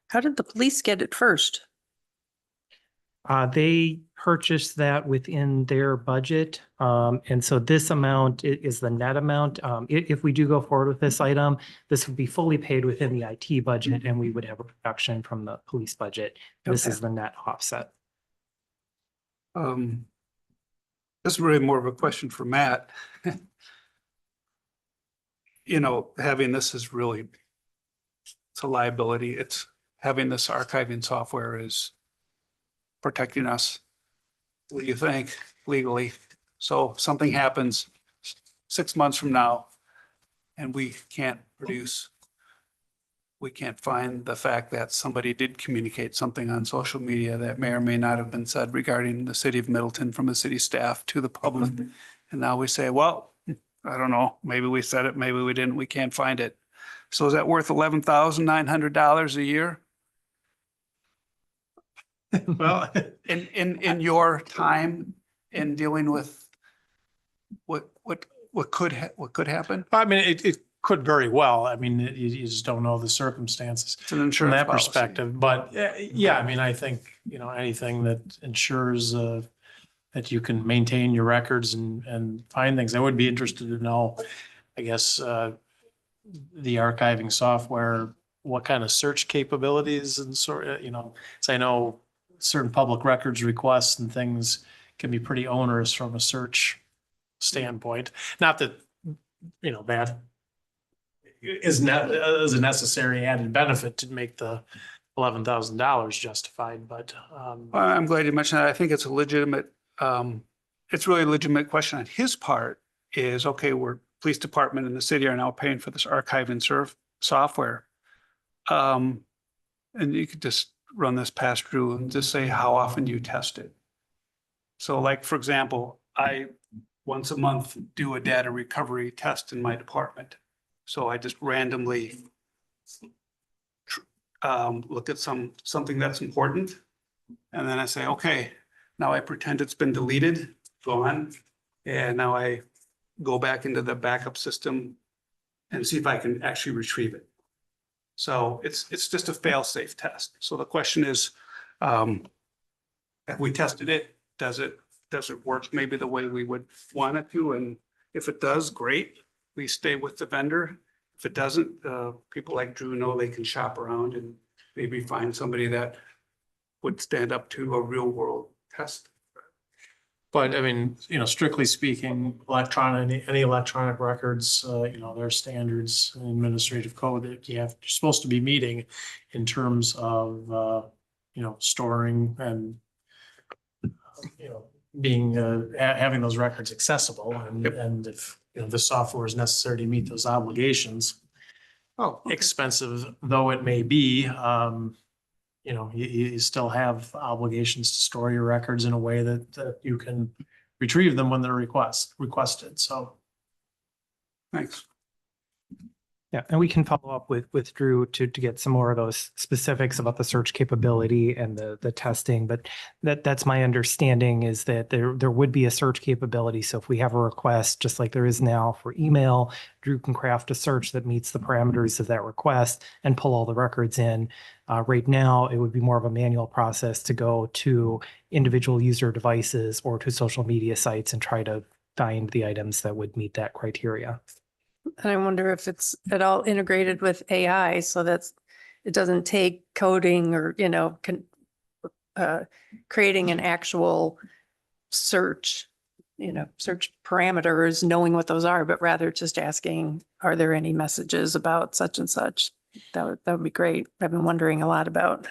How did the police get it first? They purchased that within their budget. And so this amount is the net amount. If we do go forward with this item, this would be fully paid within the IT budget and we would have a reduction from the police budget. This Okay. is the net offset. This is really more of a question for Matt. You know, having this is really, it's a liability. It's having this archiving software is protecting us. What do you think legally? So if something happens 6 months from now and we can't produce, we can't find the fact that somebody did communicate something on social media that may or may not have been said regarding the city of Middleton from the city staff to the public. And now we say, well, I don't know, maybe we said it, maybe we didn't, we can't find it. So is that worth $11,900 a year? Well, In your time in dealing with what could happen? I mean, it could very well. I mean, you just don't know the circumstances It's an from insurance that policy. perspective. But yeah, I mean, I think, anything that ensures that you can maintain your records and find things. I would be interested to know, I guess, the archiving software, what kind of search capabilities and sort of, so I know certain public records requests and things can be pretty onerous from a search standpoint. Not that, that is a necessary added benefit to make the $11,000 justified, but I'm glad you mentioned that. I think it's a legitimate, it's really a legitimate question on his part is, okay, we're police department and the city are now paying for this archive and serve software. And you could just run this past Drew and just say how often you test it. So like, for example, I once a month do a data recovery test in my department. So I just randomly look at something that's important. And then I say, okay, now I pretend it's been deleted, gone. And now I go back into the backup system and see if I can actually retrieve it. So it's just a fail-safe test. So the question is, have we tested it? Does it work maybe the way we would want it to? And if it does, great, we stay with the vendor. If it doesn't, people like Drew know they can shop around and maybe find somebody that would stand up to a real world test. But I mean, strictly speaking, any electronic records, there are standards in administrative code that you're supposed to be meeting in terms of, storing and, being, having those records accessible and if, the software is necessary to meet those obligations, Oh, okay. expensive though it may be, you still have obligations to store your records in a way that you can retrieve them when they're requested. So. Thanks. Yeah, and we can follow up with Drew to get some more of those specifics about the search capability and the testing. But that's my understanding is that there would be a search capability. So if we have a request, just like there is now for email, Drew can craft a search that meets the parameters of that request and pull all the records in. Right now, it would be more of a manual process to go to individual user devices or to social media sites and try to find the items that would meet that criteria. And I wonder if it's at all integrated with AI so that it doesn't take coding or, creating an actual search, search parameters, knowing what those are, but rather just asking, are there any messages about such and such? That would be great. I've been wondering a lot about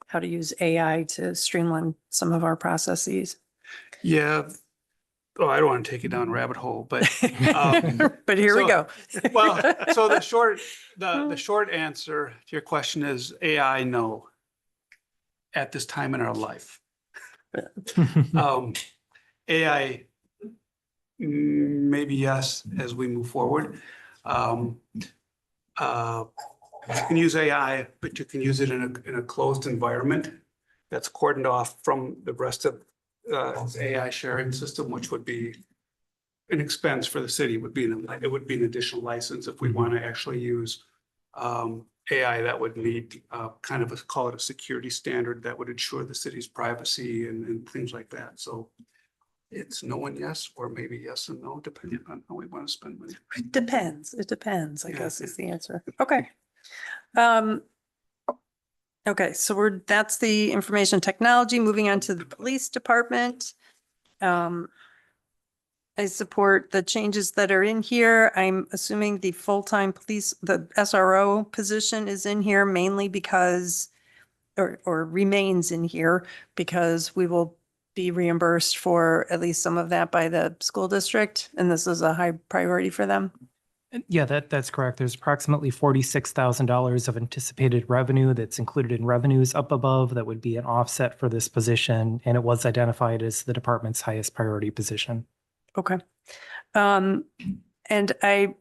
how to use AI to streamline some of our processes. Yeah. Oh, I don't want to take you down a rabbit hole, but But here we so- go. well, so the short answer to your question is AI, no. At this time in our life. AI, maybe yes, as we move forward. You can use AI, but you can use it in a closed environment that's cordoned off from the rest of AI sharing system, which would be an expense for the city. It would be an additional license if we want to actually use AI that would meet kind of call it a security standard that would ensure the city's privacy and things like that. So it's no and yes, or maybe yes and no, depending on how we want to spend money. It depends. It depends, I Yeah. guess is the answer. Okay. Okay, so that's the information technology. Moving on to the police department. I support the changes that are in here. I'm assuming the full-time police, the SRO position is in here mainly because, or remains in here because we will be reimbursed for at least some of that by the school district. And this is a high priority for them. Yeah, that's correct. There's approximately $46,000 of anticipated revenue that's included in revenues up above that would be an offset for this position. And it was identified as the department's highest priority position. Okay. And I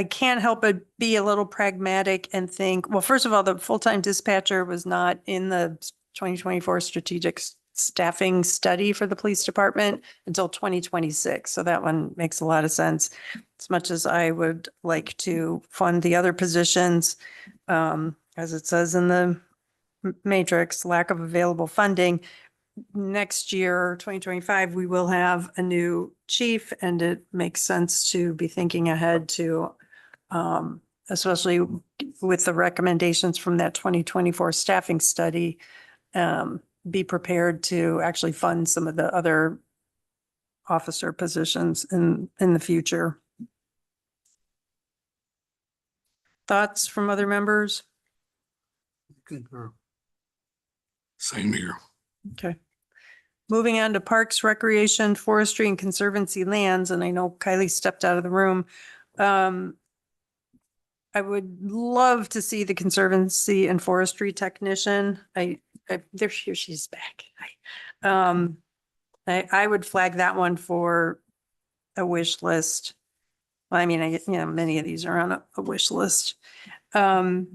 can't help but be a little pragmatic and think, well, first of all, the full-time dispatcher was not in the 2024 strategic staffing study for the police department until 2026. So that one makes a lot of sense. As much as I would like to fund the other positions, as it says in the matrix, lack of available funding. Next year, 2025, we will have a new chief and it makes sense to be thinking ahead to, especially with the recommendations from that 2024 staffing study, be prepared to actually fund some of the other officer positions in the future. Thoughts from other members? Concur. Same here. Okay. Moving on to Parks, Recreation, Forestry, and Conservancy Lands, and I know Kylie stepped out of the room. I would love to see the Conservancy and Forestry technician. There, here she's back. Hi. I would flag that one for a wish list. Well, I mean, many of these are on a wish list. I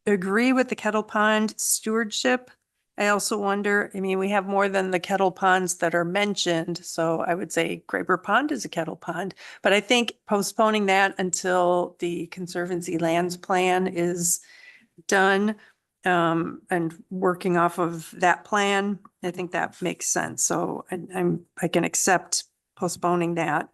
agree with the Kettle Pond stewardship. I also wonder, I mean, we have more than the kettle ponds that are mentioned, so I would say Graber Pond is a kettle pond. But I think postponing that until the Conservancy Lands Plan is done, and working off of that plan, I think that makes sense. So I can accept postponing that.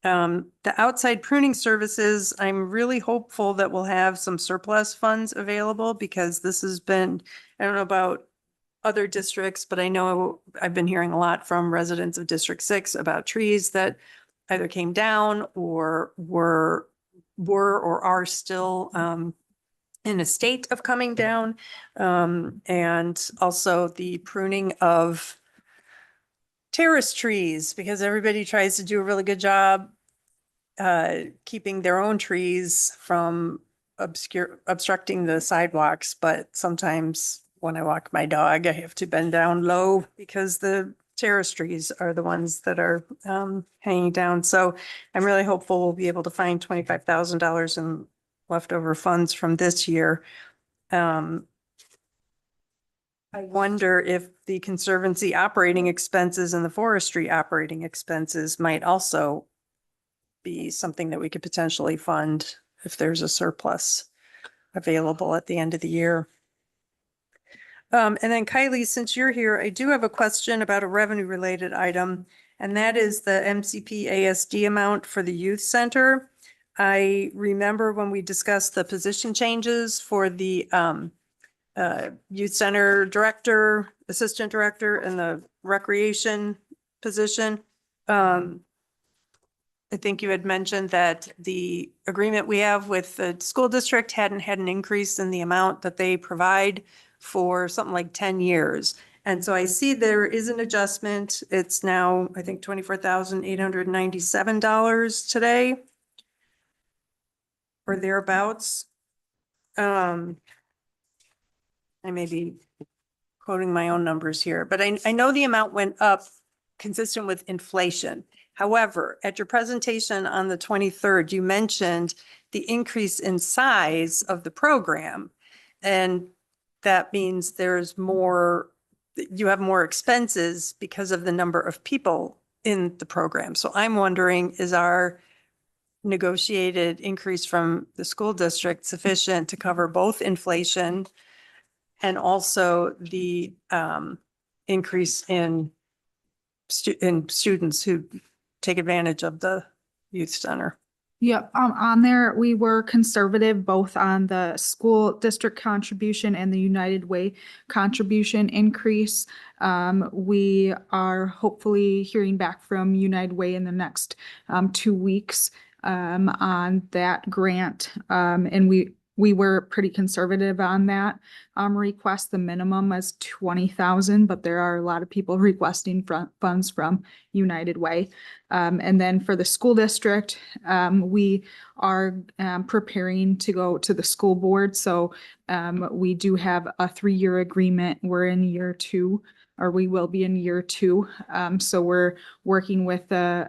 The outside pruning services, I'm really hopeful that we'll have some surplus funds available because this has been, I don't know about other districts, but I know I've been hearing a lot from residents of District 6 about trees that either came down or were or are still in a state of coming down. And also the pruning of terrace trees, because everybody tries to do a really good job keeping their own trees from obstructing the sidewalks, but sometimes when I walk my dog, I have to bend down low because the terrace trees are the ones that are hanging down. So I'm really hopeful we'll be able to find $25,000 in leftover funds from this year. I wonder if the Conservancy operating expenses and the forestry operating expenses might also be something that we could potentially fund if there's a surplus available at the end of the year. And then Kylie, since you're here, I do have a question about a revenue related item, and that is the MCP ASD amount for the youth center. I remember when we discussed the position changes for the youth center director, assistant director, and the recreation position. I think you had mentioned that the agreement we have with the school district hadn't had an increase in the amount that they provide for something like 10 years. And so I see there is an adjustment. It's now, I think, $24,897 today or thereabouts. I may be quoting my own numbers here, but I know the amount went up consistent with inflation. However, at your presentation on the 23rd, you mentioned the increase in size of the program. And that means there's more, you have more expenses because of the number of people in the program. So I'm wondering, is our negotiated increase from the school district sufficient to cover both inflation and also the increase in students who take advantage of the youth center? Yep, on there, we were conservative both on the school district contribution and the United Way contribution increase. We are hopefully hearing back from United Way in the next 2 weeks on that grant. And we were pretty conservative on that request. The minimum is 20,000, but there are a lot of people requesting funds from United Way. And then for the school district, we are preparing to go to the school board. So we do have a 3-year agreement. We're in year 2, or we will be in year 2. So we're working with the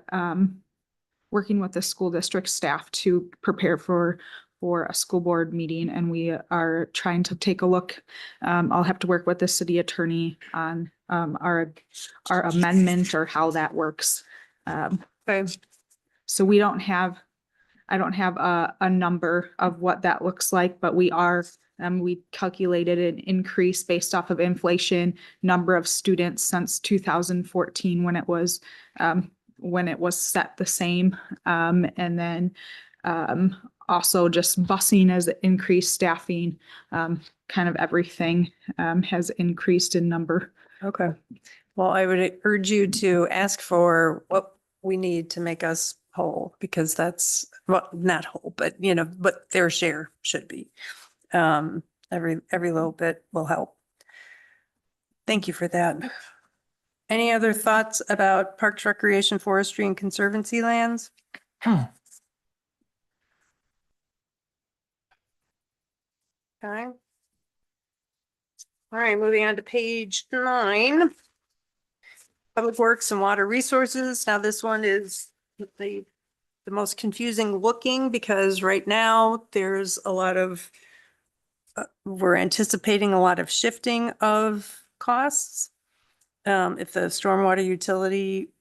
school district staff to prepare for a school board meeting, and we are trying to take a look. I'll have to work with the city attorney on our amendment or how that works. Okay. So I don't have a number of what that looks like, but we calculated an increase based off of inflation, number of students since 2014 when it was set the same. And then also just busing has increased, staffing, kind of everything has increased in number. Okay. Well, I would urge you to ask for what we need to make us whole, because that's, well, not whole, but what their share should be. Every little bit will help. Thank you for that. Any other thoughts about Parks, Recreation, Forestry, and Conservancy lands? Okay. All right, moving on to page 9. Public Works and Water Resources. Now this one is the most confusing looking because right now there's a lot of we're anticipating a lot of shifting of costs. If the stormwater utility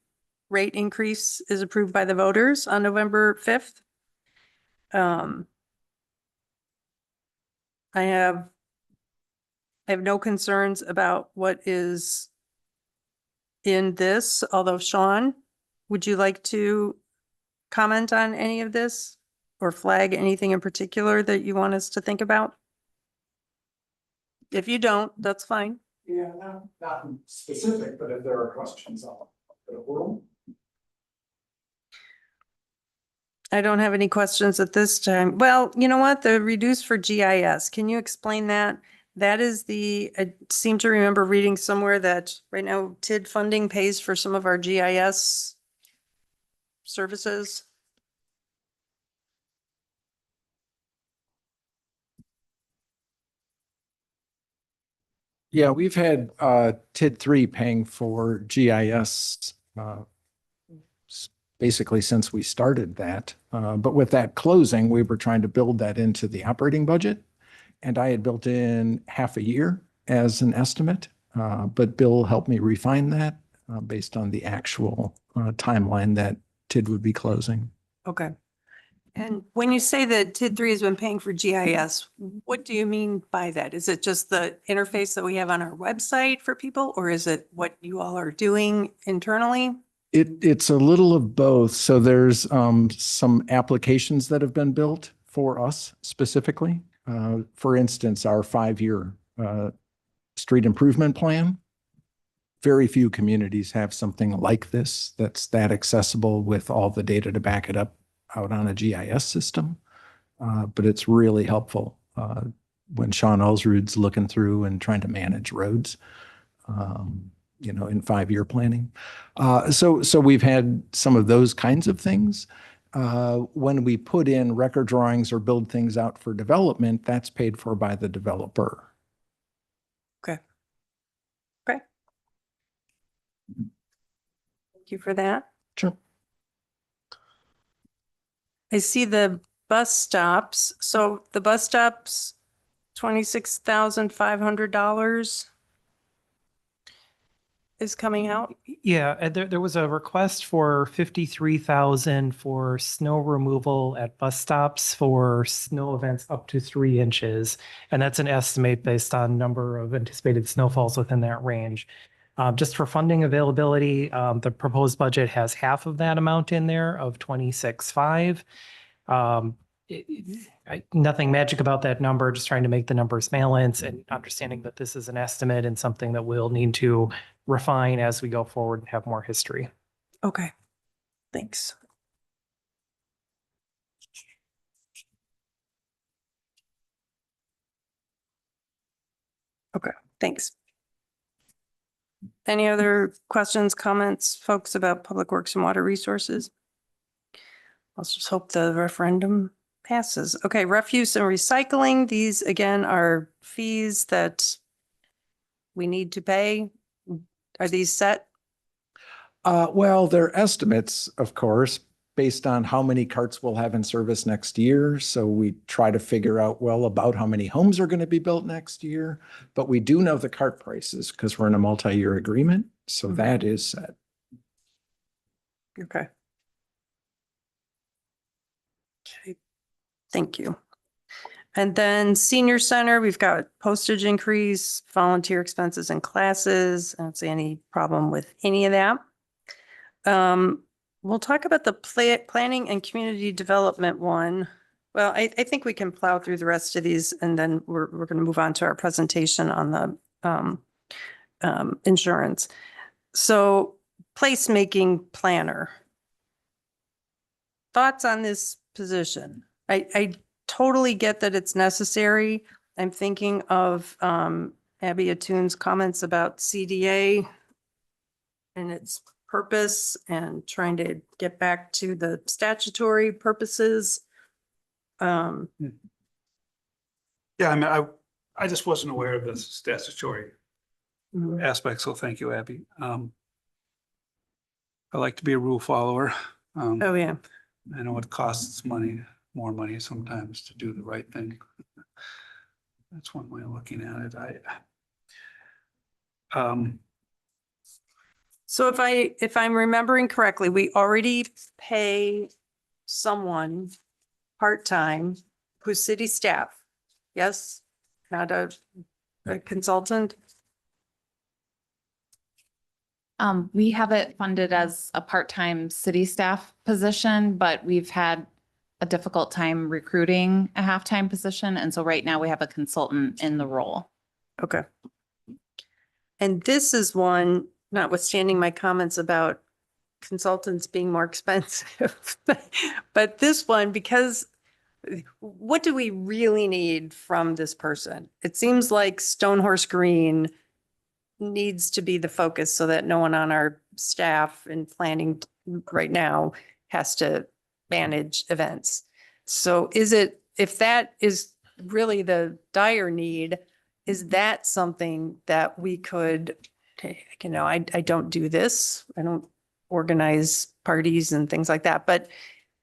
rate increase is approved by the voters on November 5th. I have no concerns about what is in this, although Sean, would you like to comment on any of this or flag anything in particular that you want us to think about? If you don't, that's fine. Yeah, not specific, but if there are questions, I'll put a room. I don't have any questions at this time. Well, you know what? The reduce for GIS, can you explain that? That is I seem to remember reading somewhere that right now TID funding pays for some of our GIS services. Yeah, we've had TID 3 paying for GIS basically since we started that. But with that closing, we were trying to build that into the operating budget. And I had built in half a year as an estimate. But Bill helped me refine that based on the actual timeline that TID would be closing. Okay. And when you say that TID 3 has been paying for GIS, what do you mean by that? Is it just the interface that we have on our website for people, or is it what you all are doing internally? It's a little of both. So there's some applications that have been built for us specifically. For instance, our 5-year street improvement plan. Very few communities have something like this that's that accessible with all the data to back it up out on a GIS system. But it's really helpful when Sean Ellsrud's looking through and trying to manage roads, in 5-year planning. So we've had some of those kinds of things. When we put in record drawings or build things out for development, that's paid for by the developer. Okay. Okay. Thank you for that. Sure. I see the bus stops. So the bus stops, $26,500 is coming out. Yeah, and there was a request for 53,000 for snow removal at bus stops for snow events up to 3 inches. And that's an estimate based on number of anticipated snowfalls within that range. Just for funding availability, the proposed budget has half of that amount in there of 26.5. Nothing magic about that number, just trying to make the numbers balance and understanding that this is an estimate and something that we'll need to refine as we go forward and have more history. Okay. Thanks. Okay, thanks. Any other questions, comments, folks, about Public Works and Water Resources? Let's just hope the referendum passes. Okay, refuse and recycling. These again are fees that we need to pay. Are these set? Well, they're estimates, of course, based on how many carts we'll have in service next year. So we try to figure out, well, about how many homes are going to be built next year. But we do know the cart prices because we're in a multi-year agreement. So that is set. Okay. Okay, thank you. And then senior center, we've got postage increase, volunteer expenses and classes. I don't see any problem with any of that. We'll talk about the planning and community development one. Well, I think we can plow through the rest of these and then we're going to move on to our presentation on the insurance. So placemaking planner. Thoughts on this position? I totally get that it's necessary. I'm thinking of Abby Attun's comments about CDA and its purpose and trying to get back to the statutory purposes. Yeah, I mean, I just wasn't aware of the statutory aspect, so thank you, Abby. I like to be a rule follower. Oh, yeah. I know it costs money, more money sometimes to do the right thing. That's one way of looking at it. So if I'm remembering correctly, we already pay someone part-time who's city staff. Yes? Not a consultant? We have it funded as a part-time city staff position, but we've had a difficult time recruiting a half-time position. And so right now we have a consultant in the role. Okay. And this is one, notwithstanding my comments about consultants being more expensive. But this one, because what do we really need from this person? It seems like Stonehorse Green needs to be the focus so that no one on our staff and planning right now has to manage events. So if that is really the dire need, is that something that we could, I don't do this. I don't organize parties and things like that, but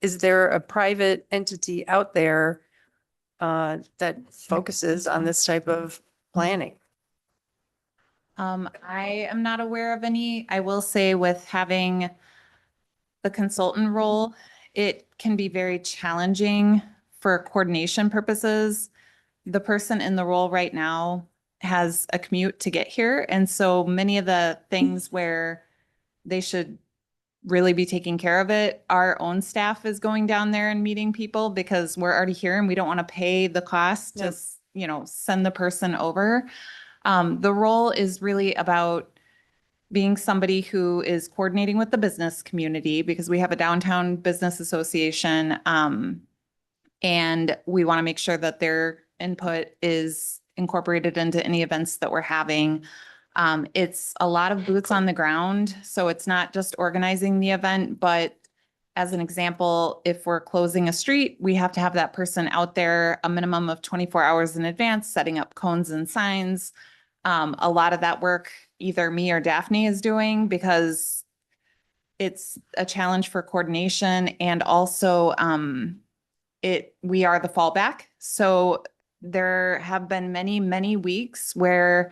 is there a private entity out there that focuses on this type of planning? I am not aware of any. I will say with having the consultant role, it can be very challenging for coordination purposes. The person in the role right now has a commute to get here. And so many of the things where they should really be taking care of it, our own staff is going down there and meeting people because we're already here and we don't want to pay the cost to, send the person over. The role is really about being somebody who is coordinating with the business community because we have a downtown business association. And we want to make sure that their input is incorporated into any events that we're having. It's a lot of boots on the ground. So it's not just organizing the event, but as an example, if we're closing a street, we have to have that person out there a minimum of 24 hours in advance, setting up cones and signs. A lot of that work, either me or Daphne is doing because it's a challenge for coordination and also, we are the fallback. So there have been many, many weeks where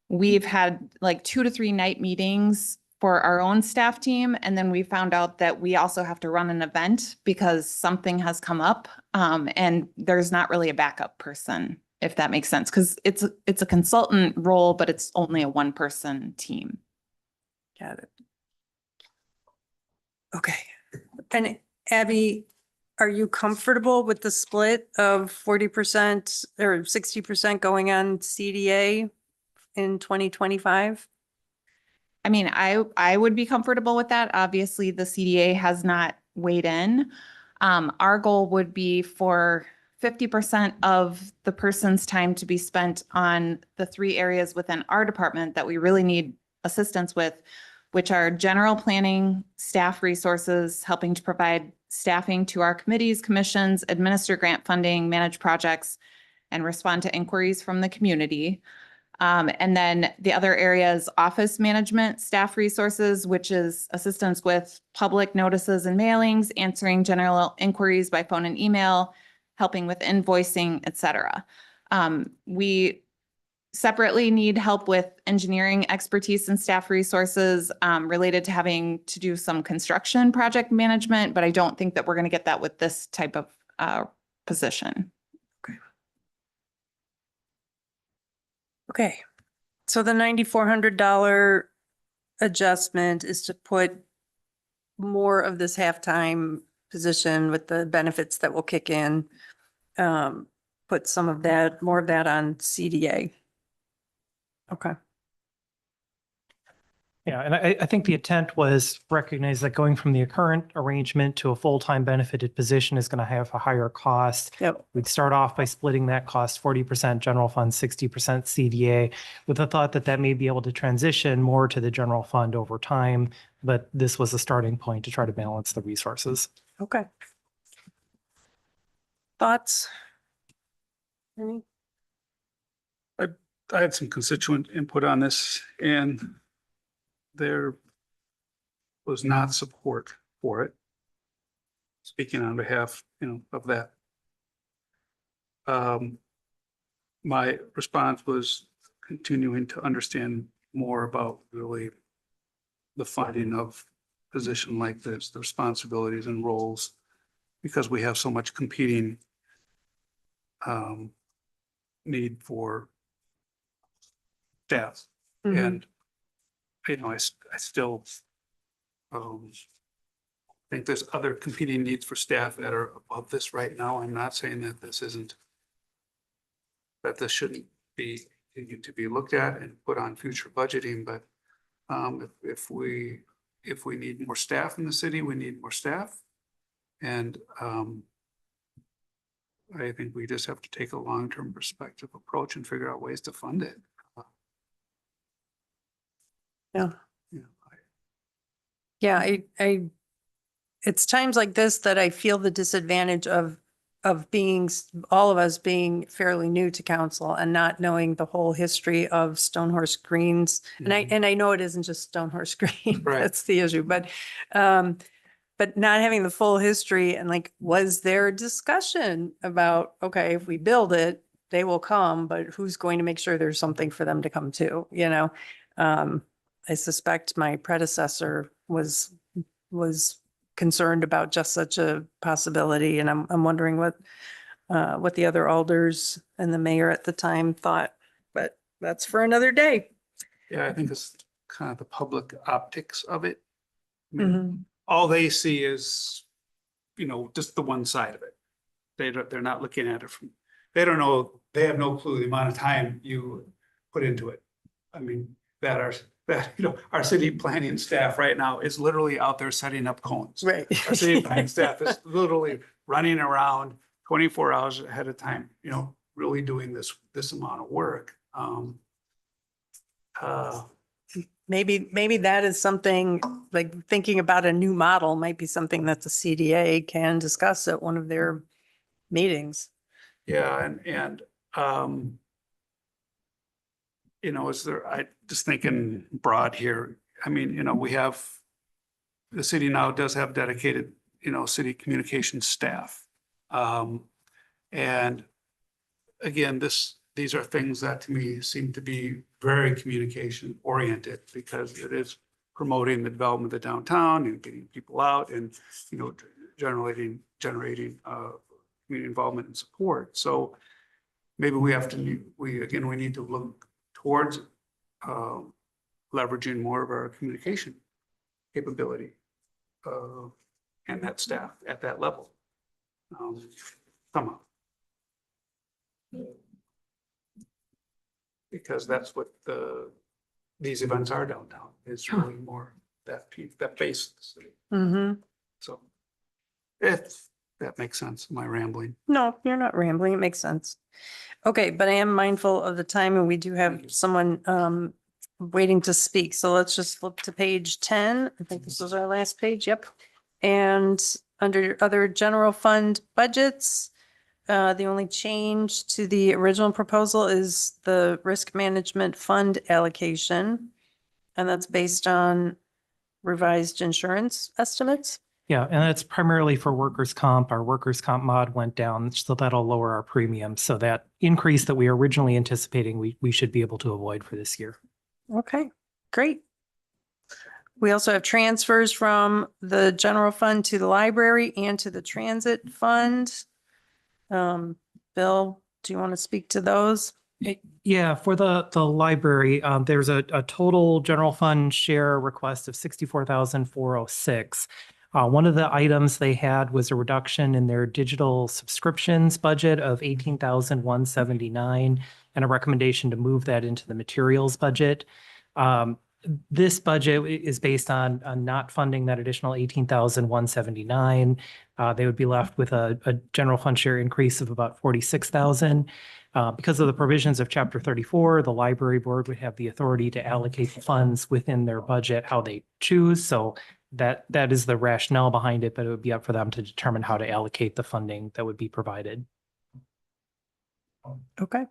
we've had like 2 to 3 night meetings for our own staff team. And then we found out that we also have to run an event because something has come up. And there's not really a backup person, if that makes sense, because it's a consultant role, but it's only a 1-person team. Got it. Okay. And Abby, are you comfortable with the split of 40% or 60% going on CDA in 2025? I mean, I would be comfortable with that. Obviously, the CDA has not weighed in. Our goal would be for 50% of the person's time to be spent on the 3 areas within our department that we really need assistance with, which are general planning, staff resources, helping to provide staffing to our committees, commissions, administer grant funding, manage projects, and respond to inquiries from the community. And then the other area is office management, staff resources, which is assistance with public notices and mailings, answering general inquiries by phone and email, helping with invoicing, et cetera. We separately need help with engineering expertise and staff resources related to having to do some construction project management, but I don't think that we're going to get that with this type of position. Okay. So the $9,400 adjustment is to put more of this halftime position with the benefits that will kick in. Put some of that, more of that on CDA. Okay. Yeah, and I think the intent was recognize that going from the current arrangement to a full-time benefited position is going to have a higher cost. Yep. We'd start off by splitting that cost 40% general fund, 60% CDA, with the thought that that may be able to transition more to the general fund over time. But this was a starting point to try to balance the resources. Okay. Thoughts? Any? I had some constituent input on this, and they're was not support for it. Speaking on behalf, of that. My response was continuing to understand more about really the funding of a position like this, the responsibilities and roles, because we have so much competing need for staff. Mhm. And, I still think there's other competing needs for staff that are above this right now. I'm not saying that this shouldn't be, continue to be looked at and put on future budgeting, but if we need more staff in the city, we need more staff. And I think we just have to take a long-term perspective approach and figure out ways to fund it. Yeah. You know, Yeah, it's times like this that I feel the disadvantage of being, all of us being fairly new to council and not knowing the whole history of Stonehorse Greens. And I know it isn't just Stonehorse Green, Right. that's the issue, but not having the full history and like, was there a discussion about, okay, if we build it, they will come, but who's going to make sure there's something for them to come to, I suspect my predecessor was concerned about just such a possibility, and I'm wondering what the other alders and the mayor at the time thought, but that's for another day. Yeah, I think it's kind of the public optics of it. I mean, Mhm. all they see is, just the one side of it. They're not looking at it they don't know, they have no clue the amount of time you put into it. I mean, our city planning staff right now is literally out there setting up cones. Right. Our city planning staff is literally running around 24 hours ahead of time, really doing this amount of work. Maybe that is something, like thinking about a new model might be something that the CDA can discuss at one of their meetings. Yeah, I just thinking broad here. I mean, the city now does have dedicated, city communications staff. And again, these are things that to me seem to be very communication oriented, because it is promoting the development of the downtown and getting people out and, generating community involvement and support. So maybe we need to look towards leveraging more of our communication capability and that staff at that level. Somehow. Because that's what these events are downtown, is really more that base of the city. Mm-hmm. So if that makes sense, am I rambling? No, you're not rambling. It makes sense. Okay, but I am mindful of the time and we do have someone waiting to speak. So let's just flip to page 10. I think this is our last page. Yep. And under other general fund budgets, the only change to the original proposal is the risk management fund allocation. And that's based on revised insurance estimates. Yeah, and that's primarily for workers' comp. Our workers' comp mod went down, so that'll lower our premium. So that increase that we were originally anticipating, we should be able to avoid for this year. Okay, great. We also have transfers from the general fund to the library and to the transit fund. Bill, do you want to speak to those? Yeah, for the library, there's a total general fund share request of 64,406. One of the items they had was a reduction in their digital subscriptions budget of 18,179 and a recommendation to move that into the materials budget. This budget is based on not funding that additional 18,179. They would be left with a general fund share increase of about 46,000. Because of the provisions of Chapter 34, the library board would have the authority to allocate funds within their budget how they choose. So that is the rationale behind it, but it would be up for them to determine how to allocate the funding that would be provided. Okay.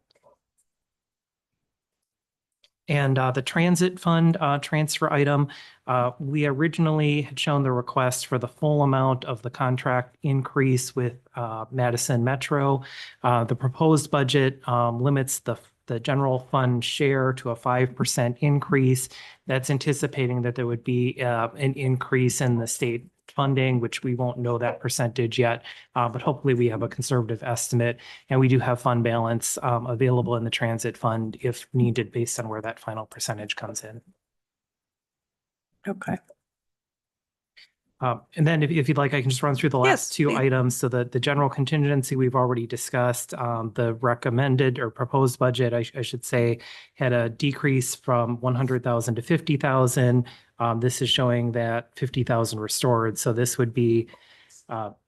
And the transit fund transfer item, we originally had shown the request for the full amount of the contract increase with Madison Metro. The proposed budget limits the general fund share to a 5% increase. That's anticipating that there would be an increase in the state funding, which we won't know that percentage yet, but hopefully we have a conservative estimate. And we do have fund balance available in the transit fund if needed based on where that final percentage comes in. Okay. And then if you'd like, I can just run through the Yes, last two please. items. So the general contingency we've already discussed, the recommended or proposed budget, I should say, had a decrease from 100,000 to 50,000. This is showing that 50,000 restored. So this would be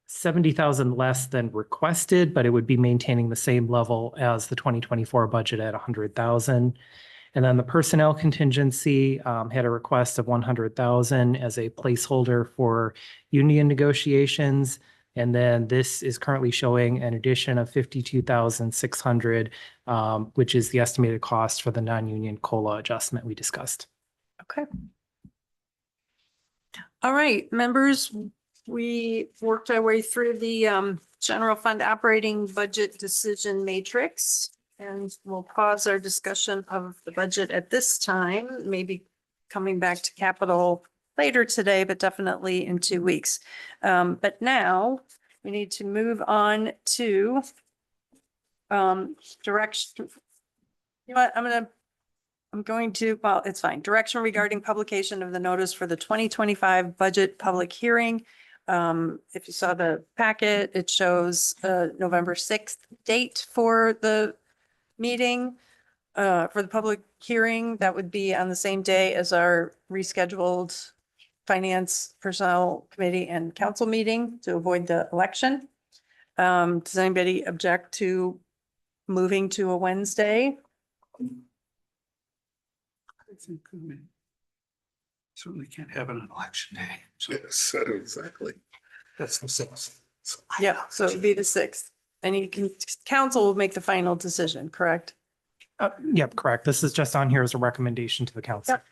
70,000 less than requested, but it would be maintaining the same level as the 2024 budget at 100,000. And then the personnel contingency had a request of 100,000 as a placeholder for union negotiations. And then this is currently showing an addition of 52,600, which is the estimated cost for the non-union COLA adjustment we discussed. Okay. All right, members, we worked our way through the general fund operating budget decision matrix. And we'll pause our discussion of the budget at this time, maybe coming back to capital later today, but definitely in 2 weeks. But now we need to move on to direction. You know what, I'm going to, well, it's fine. Direction regarding publication of the notice for the 2025 budget public hearing. If you saw the packet, it shows November 6th date for the meeting for the public hearing. That would be on the same day as our rescheduled Finance Personnel Committee and Council meeting to avoid the election. Does anybody object to moving to a Wednesday? I think, I mean, certainly can't have it on election day. So Yes, exactly. that's the 6th. Yeah, so it'd be the 6th. And you can, council will make the final decision, correct? Yep, correct. This is just on here as a recommendation to the council. Yep.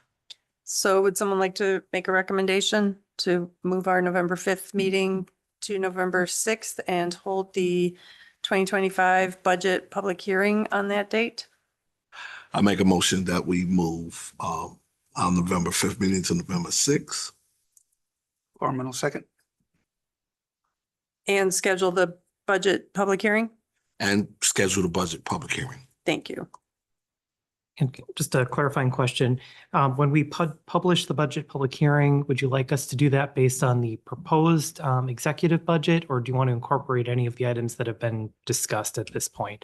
So would someone like to make a recommendation to move our November 5th meeting to November 6th and hold the 2025 budget public hearing on that date? I make a motion that we move on November 5th meeting to November 6th. Gorman will second. And schedule the budget public hearing? And schedule the budget public hearing. Thank you. And just a clarifying question, when we publish the budget public hearing, would you like us to do that based on the proposed executive budget, or do you want to incorporate any of the items that have been discussed at this point?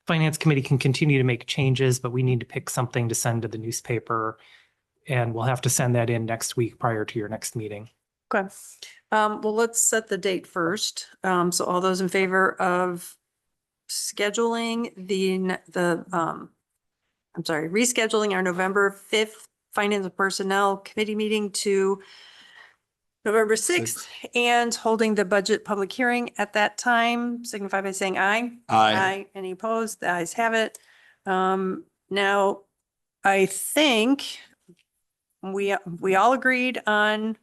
Finance Committee can continue to make changes, but we need to pick something to send to the newspaper, and we'll have to send that in next week prior to your next meeting. Okay. Well, let's set the date first. So all those in favor of scheduling rescheduling our November 5th Finance and Personnel Committee meeting to November 6th and holding the budget public hearing at that time, signify by saying aye. Aye. Any opposed? The ayes have it. Now, I think we all agreed on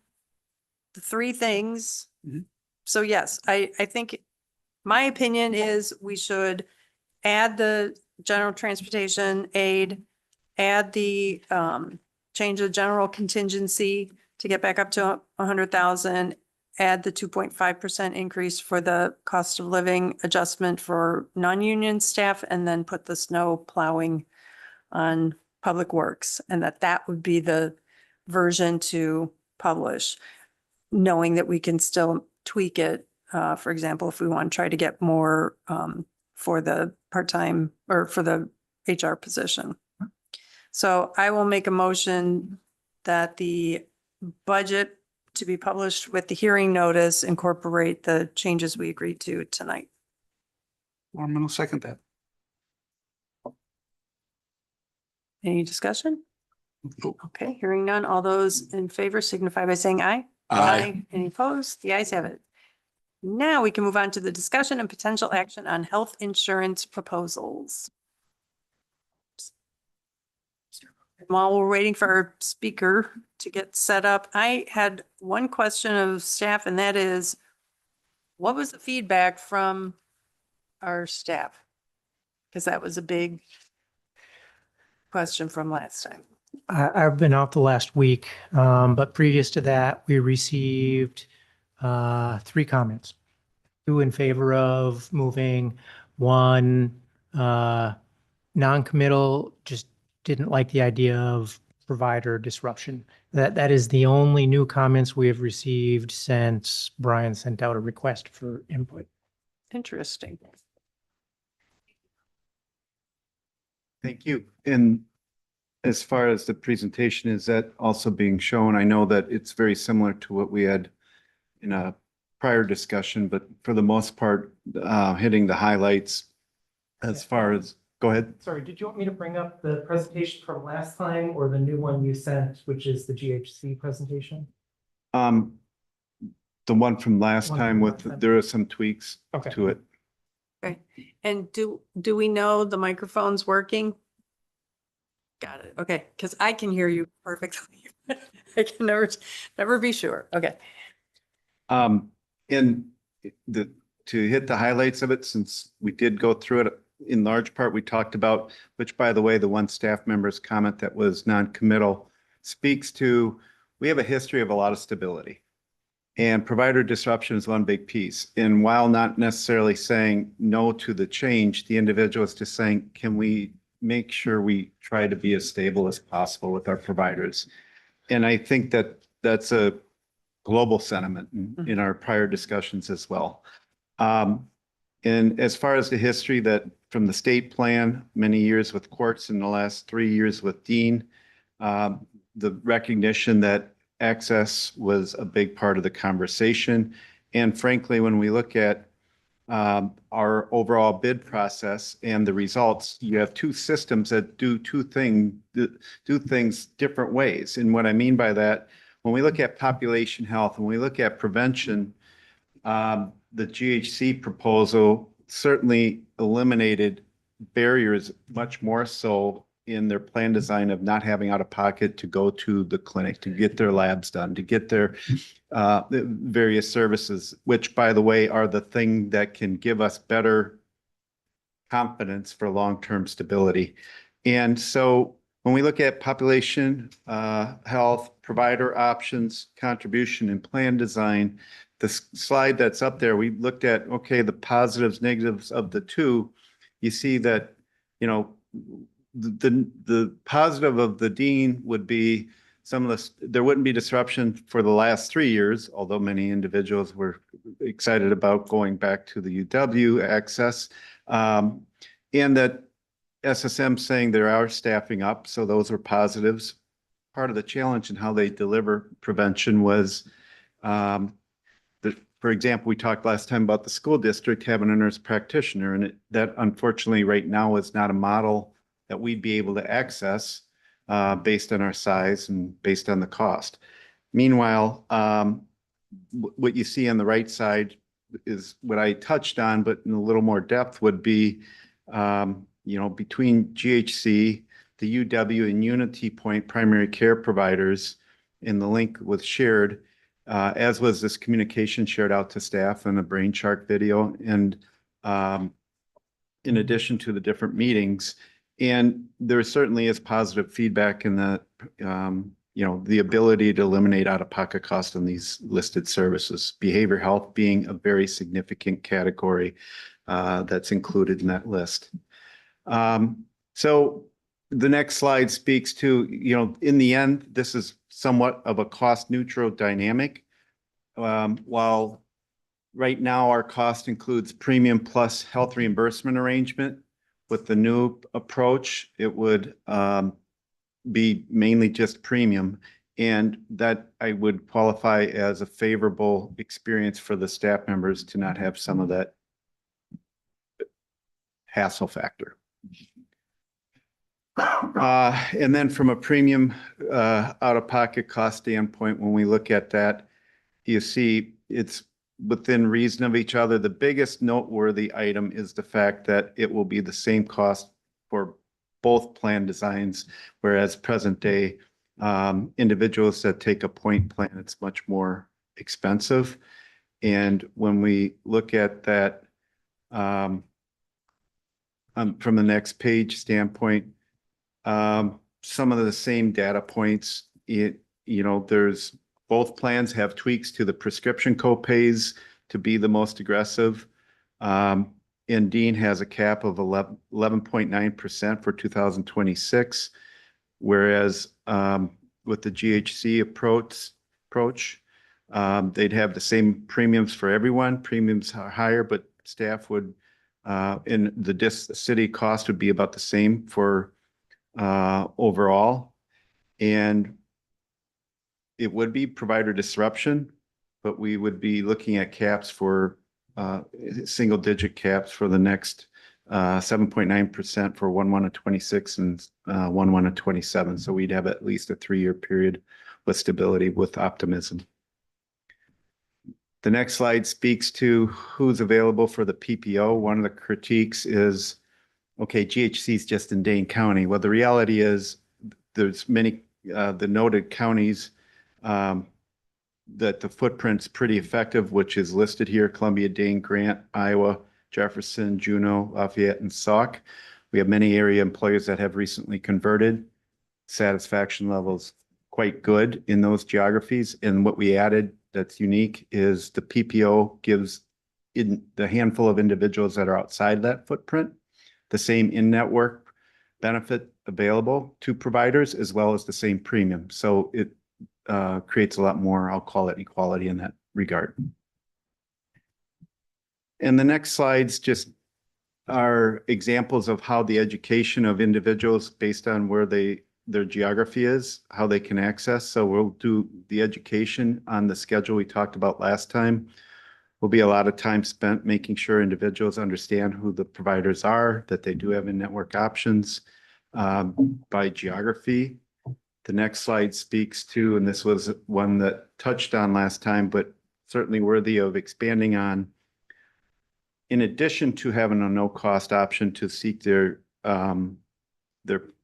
the three things. Mhm. So yes, I think my opinion is we should add the general transportation aid, add the change of general contingency to get back up to 100,000, add the 2.5% increase for the cost of living adjustment for non-union staff, and then put the snow plowing on Public Works, and that would be the version to publish, knowing that we can still tweak it. For example, if we want to try to get more for the part-time or for the HR position. So I will make a motion that the budget to be published with the hearing notice incorporate the changes we agreed to tonight. Gorman will second that. Any discussion? Nope. Okay, hearing none. All those in favor signify by saying aye. Aye. Any opposed? The ayes have it. Now we can move on to the discussion and potential action on health insurance proposals. while we're waiting for our speaker to get set up, I had one question of staff, and that is, what was the feedback from our staff? Because that was a big question from last time. I've been out the last week, but previous to that, we received 3 comments. 2 in favor of moving, 1 non-committal, just didn't like the idea of provider disruption. That is the only new comments we have received since Brian sent out a request for input. Interesting. Thank you. And as far as the presentation, is that also being shown? I know that it's very similar to what we had in a prior discussion, but for the most part, hitting the highlights as far as, go ahead. Sorry, did you want me to bring up the presentation from last time or the new one you sent, which is the GHC presentation? The one from last One time from with, last time. there are some tweaks Okay. to it. Okay. And do we know the microphone's working? Got it. Okay. Because I can hear you perfectly. I can never be sure. Okay. And to hit the highlights of it, since we did go through it in large part, we talked about, which by the way, the one staff member's comment that was non-committal speaks to, we have a history of a lot of stability. And provider disruption is one big piece. And while not necessarily saying no to the change, the individual is just saying, can we make sure we try to be as stable as possible with our providers? And I think that that's a global sentiment in our prior discussions as well. And as far as the history that from the state plan, many years with courts in the last 3 years with Dean, the recognition that access was a big part of the conversation. And frankly, when we look at our overall bid process and the results, you have 2 systems that do things different ways. And what I mean by that, when we look at population health, when we look at prevention, the GHC proposal certainly eliminated barriers much more so in their plan design of not having out of pocket to go to the clinic, to get their labs done, to get their various services, which by the way, are the thing that can give us better confidence for long-term stability. And so when we look at population, health, provider options, contribution, and plan design, the slide that's up there, we looked at, okay, the positives, negatives of the 2. You see that, you know, the positive of the Dean would be some of there wouldn't be disruption for the last 3 years, although many individuals were excited about going back to the UW access. And that SSM saying there are staffing up, so those are positives. Part of the challenge in how they deliver prevention was, for example, we talked last time about the school district having a nurse practitioner, and that unfortunately right now is not a model that we'd be able to access based on our size and based on the cost. Meanwhile, what you see on the right side is what I touched on, but in a little more depth would be, you know, between GHC, the UW and Unity Point primary care providers, in the link was shared, as was this communication shared out to staff and a brain shark video, and in addition to the different meetings. And there certainly is positive feedback in that, you know, the ability to eliminate out-of-pocket costs on these listed services, behavioral health being a very significant category that's included in that list. So the next slide speaks to, you know, in the end, this is somewhat of a cost neutral dynamic. While right now our cost includes premium plus health reimbursement arrangement, with the new approach, it would be mainly just premium, and that I would qualify as a favorable experience for the staff members to not have some of that hassle factor. And then from a premium out-of-pocket cost standpoint, when we look at that, you see it's within reason of each other. The biggest noteworthy item is the fact that it will be the same cost for both plan designs, whereas present day individuals that take a point plan, it's much more expensive. And when we look at that from the next page standpoint, some of the same data points, there's both plans have tweaks to the prescription copays to be the most aggressive. And Dean has a cap of 11.9% for 2026, whereas with the GHC approach, they'd have the same premiums for everyone. Premiums are higher, but staff would, in the city cost would be about the same for overall. And it would be provider disruption, but we would be looking at caps for single digit caps for the next 7.9% for 1/1 of 26 and 1/1 of 27. So we'd have at least a 3-year period with stability with optimism. The next slide speaks to who's available for the PPO. One of the critiques is, okay, GHC is just in Dane County. Well, the reality is there's many, the noted counties that the footprint's pretty effective, which is listed here: Columbia, Dane, Grant, Iowa, Jefferson, Juneau, Lafayette, and Sauk. We have many area employers that have recently converted. Satisfaction levels quite good in those geographies. And what we added that's unique is the PPO gives in the handful of individuals that are outside that footprint the same in-network benefit available to providers as well as the same premium. So it creates a lot more, I'll call it, equality in that regard. And the next slides just are examples of how the education of individuals based on where their geography is, how they can access. So we'll do the education on the schedule we talked about last time. Will be a lot of time spent making sure individuals understand who the providers are, that they do have in-network options by geography. The next slide speaks to, and this was one that touched on last time, but certainly worthy of expanding on. In addition to having a no-cost option to seek their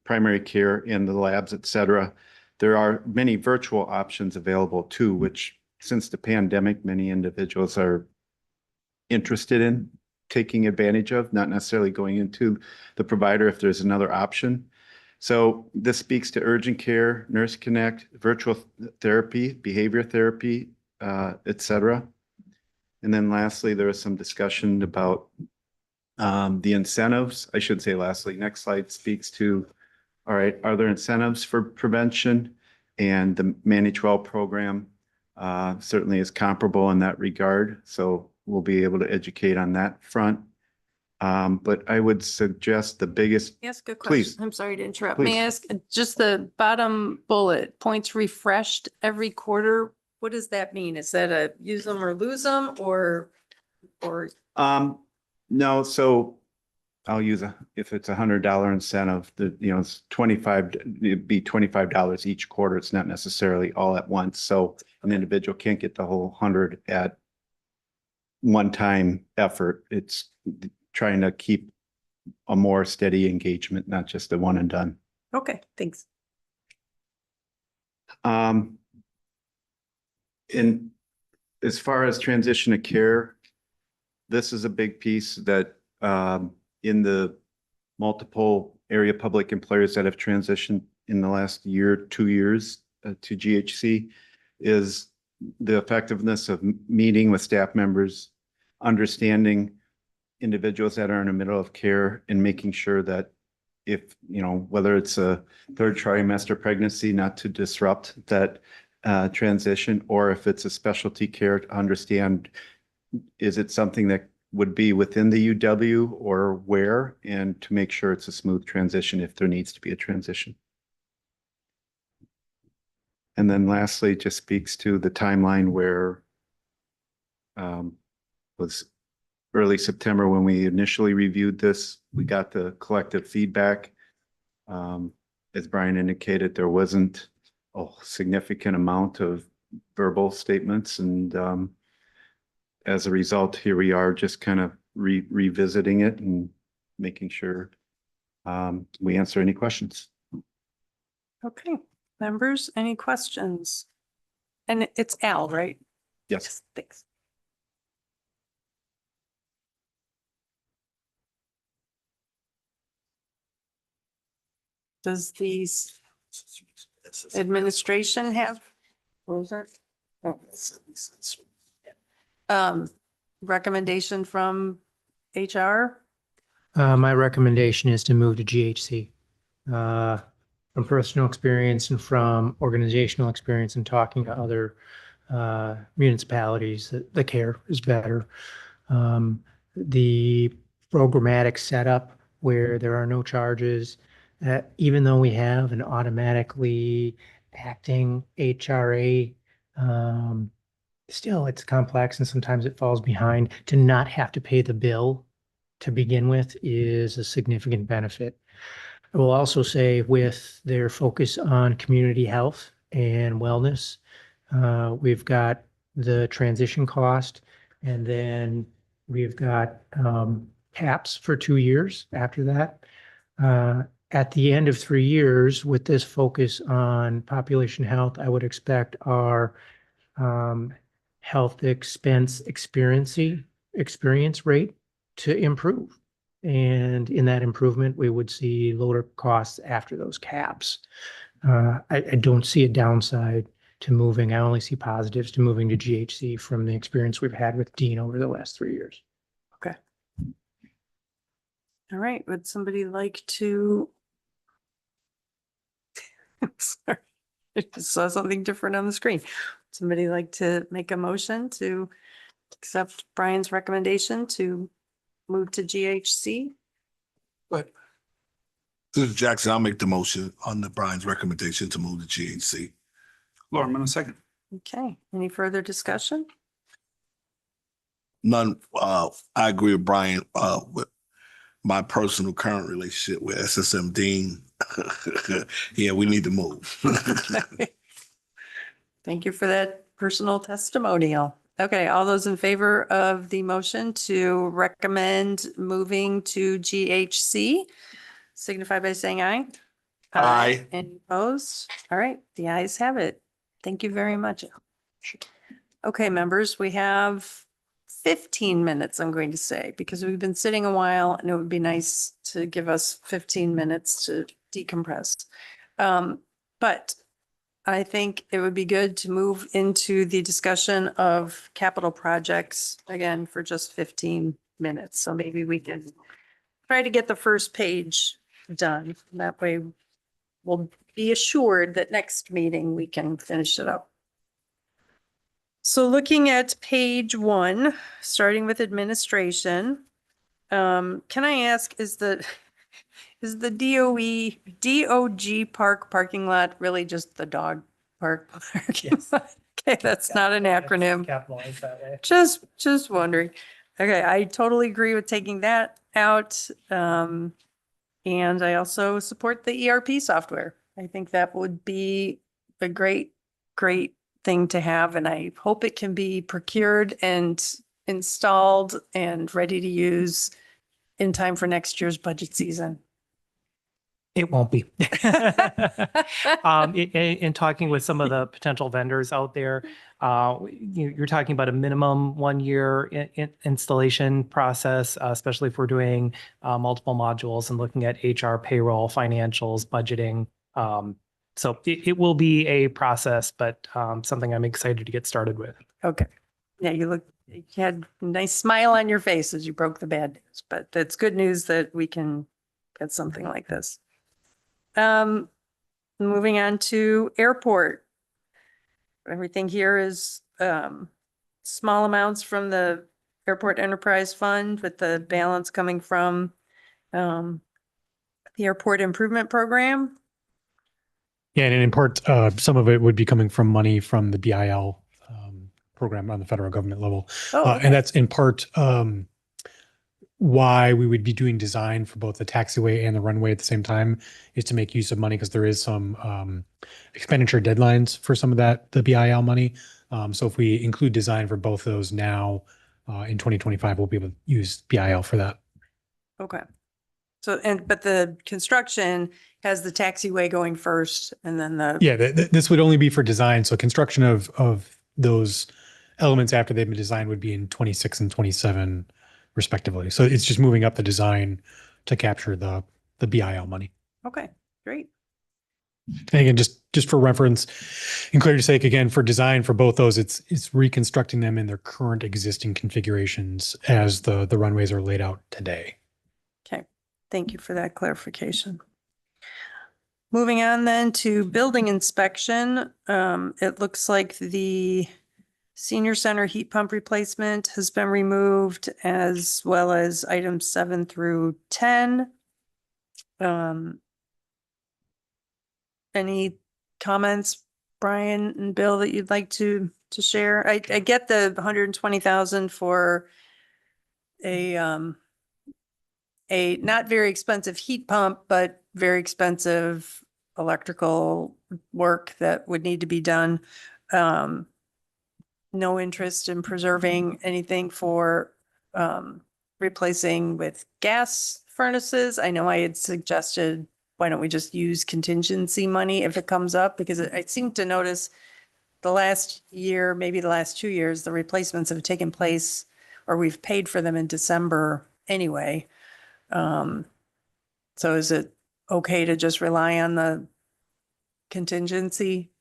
primary care in the labs, et cetera, there are many virtual options available too, which since the pandemic, many individuals are interested in taking advantage of, not necessarily going into the provider if there's another option. So this speaks to urgent care, Nurse Connect, virtual therapy, behavior therapy, et cetera. And then lastly, there was some discussion about the incentives. I should say lastly, next slide speaks to, all right, are there incentives for prevention? And the Manage Well program certainly is comparable in that regard. So we'll be able to educate on that front. But I would suggest the biggest, Ask a Please. question. I'm sorry to interrupt. Please. May I ask just the bottom bullet, points refreshed every quarter? What does that mean? Is that a use them or lose them or? no, so I'll use if it's $100 incentive, it's 25, it'd be $25 each quarter. It's not necessarily all at once. So an individual can't get the whole 100 at one time effort. It's trying to keep a more steady engagement, not just a one and done. Okay, thanks. And as far as transition of care, this is a big piece that in the multiple area public employers that have transitioned in the last year, 2 years to GHC is the effectiveness of meeting with staff members, understanding individuals that are in the middle of care and making sure that if, whether it's a third trimester pregnancy, not to disrupt that transition, or if it's a specialty care, to understand, is it something that would be within the UW or where, and to make sure it's a smooth transition if there needs to be a transition. And then lastly, just speaks to the timeline where was early September when we initially reviewed this. We got the collective feedback. As Brian indicated, there wasn't a significant amount of verbal statements. And as a result, here we are just kind of revisiting it and making sure We answer any questions. Okay, members, any questions? And it's Al, right? Yes. Thanks. Does the administration have? What was that? Oh. Recommendation from HR? My recommendation is to move to GHC. From personal experience and from organizational experience and talking to other municipalities, the care is better. The programmatic setup where there are no charges, even though we have an automatically acting HRA, still it's complex and sometimes it falls behind. To not have to pay the bill to begin with is a significant benefit. I will also say with their focus on community health and wellness, we've got the transition cost, and then we've got caps for 2 years after that. At the end of 3 years, with this focus on population health, I would expect our health expense experience rate to improve. And in that improvement, we would see lower costs after those caps. I don't see a downside to moving. I only see positives to moving to GHC from the experience we've had with Dean over the last 3 years. Okay. All right, would somebody like to? Sorry, I just saw something different on the screen. Somebody like to make a motion to accept Brian's recommendation to move to GHC? But this is Jackson. I'll make the motion on the Brian's recommendation to move to GHC. Lorman, a second. Okay, any further discussion? None, I agree with Brian, with my personal current relationship with SSM Dean. Yeah, we need to move. Thank you for that personal testimonial. Okay, all those in favor of the motion to recommend moving to GHC, signify by saying aye. Aye. Any opposed? All right, the ayes have it. Thank you very much. Okay, members, we have 15 minutes, I'm going to say, because we've been sitting a while and it would be nice to give us 15 minutes to decompress. But I think it would be good to move into the discussion of capital projects again for just 15 minutes. So maybe we can try to get the first page done. That way we'll be assured that next meeting we can finish it up. So looking at page 1, starting with administration, can I ask, is the DOG park parking lot really just the dog park? Yes. Okay, that's not an acronym. Capitalize that way. Just wondering. Okay, I totally agree with taking that out. And I also support the ERP software. I think that would be a great thing to have, and I hope it can be procured and installed and ready to use in time for next year's budget season. It won't be. In talking with some of the potential vendors out there, you're talking about a minimum 1-year installation process, especially if we're doing multiple modules and looking at HR, payroll, financials, budgeting. So it will be a process, but something I'm excited to get started with. Okay. Yeah, you had a nice smile on your face as you broke the bad news, but that's good news that we can get something like this. Moving on to airport. Everything here is small amounts from the Airport Enterprise Fund, with the balance coming from the Airport Improvement Program. Yeah, and in part, some of it would be coming from money from the BIL program on the federal government level. Oh, okay. And that's in part why we would be doing design for both the taxiway and the runway at the same time, is to make use of money, because there is some expenditure deadlines for some of that, the BIL money. So if we include design for both of those now in 2025, we'll be able to use BIL for that. Okay. So, but the construction has the taxiway going first and then the. Yeah, this would only be for design. So construction of those elements after they've been designed would be in 26 and 27 respectively. So it's just moving up the design to capture the BIL money. Okay, great. And again, just for reference, and clarity's sake, again, for design for both those, it's reconstructing them in their current existing configurations as the runways are laid out today. Okay, thank you for that clarification. Moving on then to building inspection. It looks like the senior center heat pump replacement has been removed, as well as items 7 through 10. Any comments, Brian and Bill, that you'd like to share? I get the 120,000 for a not very expensive heat pump, but very expensive electrical work that would need to be done. No interest in preserving anything for replacing with gas furnaces. I know I had suggested, why don't we just use contingency money if it comes up? Because I seem to notice the last year, maybe the last 2 years, the replacements have taken place, or we've paid for them in December anyway. So is it okay to just rely on the contingency?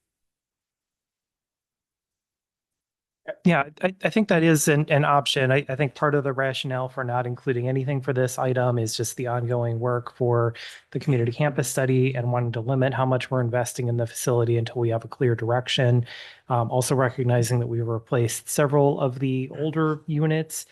Yeah, I think that is an option. I think part of the rationale for not including anything for this item is just the ongoing work for the community campus study and wanting to limit how much we're investing in the facility until we have a clear direction. Also recognizing that we replaced several of the older units.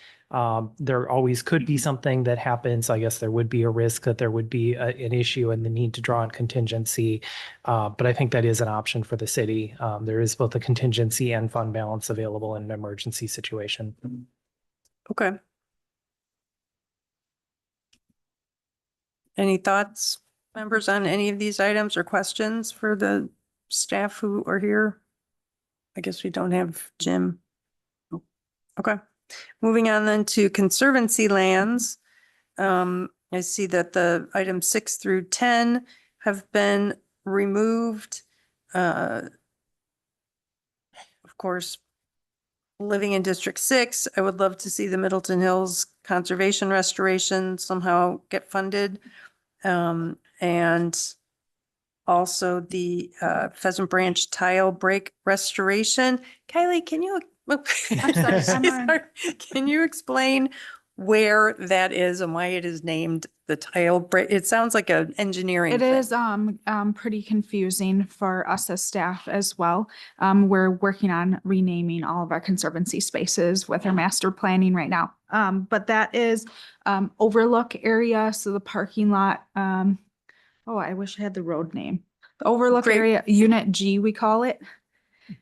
There always could be something that happens. I guess there would be a risk that there would be an issue and the need to draw on contingency. But I think that is an option for the city. There is both a contingency and fund balance available in an emergency situation. Okay. Any thoughts, members, on any of these items or questions for the staff who are here? I guess we don't have Jim. Okay. Moving on then to conservancy lands. I see that the items 6 through 10 have been removed. Of course, living in District 6, I would love to see the Middleton Hills Conservation Restoration somehow get funded. And also the Pheasant Branch Tile Break Restoration. Kylie, can you? sorry. Can you explain where that is and why it is named the tile break? It sounds like an engineering It thing. is pretty confusing for us as staff as well. We're working on renaming all of our conservancy spaces with our master planning right now. But that is overlook area, so the parking lot. Oh, I wish I had the road name. The overlook Great. area, Unit G, we call it.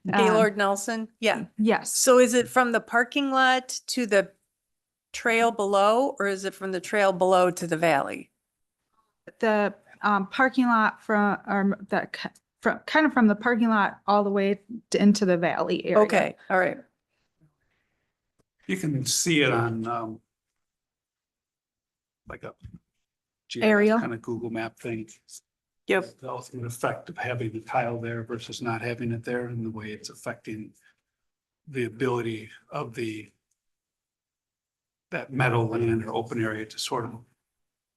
Gaylord Nelson, yeah. Yes. So is it from the parking lot to the trail below, or is it from the trail below to the valley? The parking lot from kind of from the parking lot all the way into the valley area. Okay, all right. You can see it on like a Aerial. kind of Google map thing. Yep. The ultimate effect of having the tile there versus not having it there, and the way it's affecting the ability of that meadow land or open area to sort of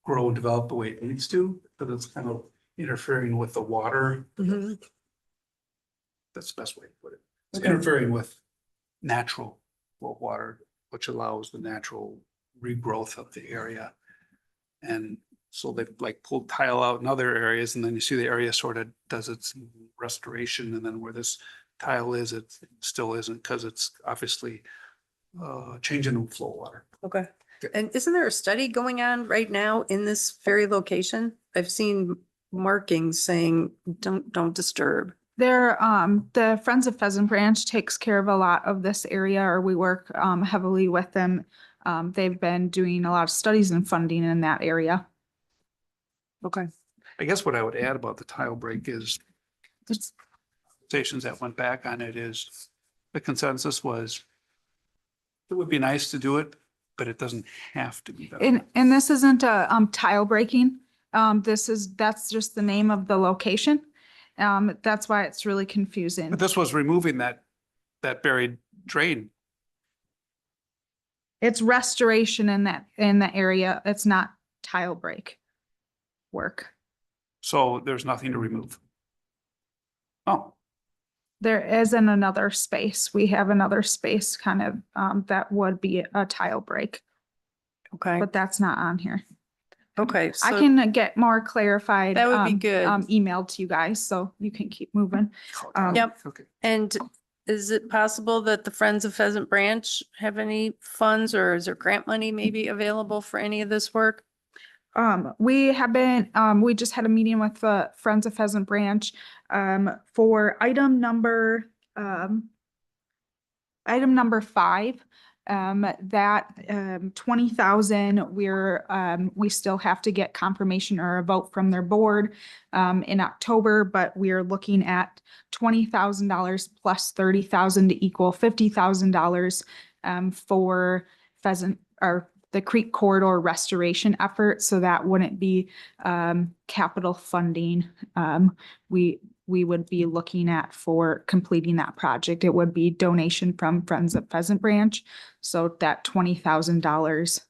grow and develop the way it needs to, because it's kind of interfering with the water. Mhm. That's the best way to put it. It's Okay. interfering with natural flow water, which allows the natural regrowth of the area. And so they've like pulled tile out in other areas, and then you see the area sort of does its restoration, and then where this tile is, it still isn't, because it's obviously changing the flow of water. Okay. And isn't there a study going on right now in this very location? I've seen markings saying, don't disturb. There, the Friends of Pheasant Branch takes care of a lot of this area, or we work heavily with them. They've been doing a lot of studies and funding in that area. Okay. I guess what I would add about the tile break is stations that went back on it is the consensus was it would be nice to do it but it doesn't have to be that. And this isn't a tile breaking. That's just the name of the location. That's why it's really confusing. But this was removing that buried drain. It's restoration in the area. It's not tile break work. So there's nothing to remove. Oh, There isn't another space. We have another space kind of, that would be a tile break, Okay, but that's not on here. okay. I so- can get more clarified. That would be good. Emailed to you guys, so you can keep moving. Yep. okay. And is it possible that the Friends of Pheasant Branch have any funds, or is there grant money maybe available for any of this work? We have been, we just had a meeting with the Friends of Pheasant Branch, for item number 5. That 20,000, we still have to get confirmation or a vote from their board in October, but we are looking at $20,000 plus 30,000 to equal $50,000 for pheasant or the creek corridor restoration effort. So that wouldn't be capital funding. We would be looking at for completing that project. It would be donation from Friends of Pheasant Branch. So that $20,000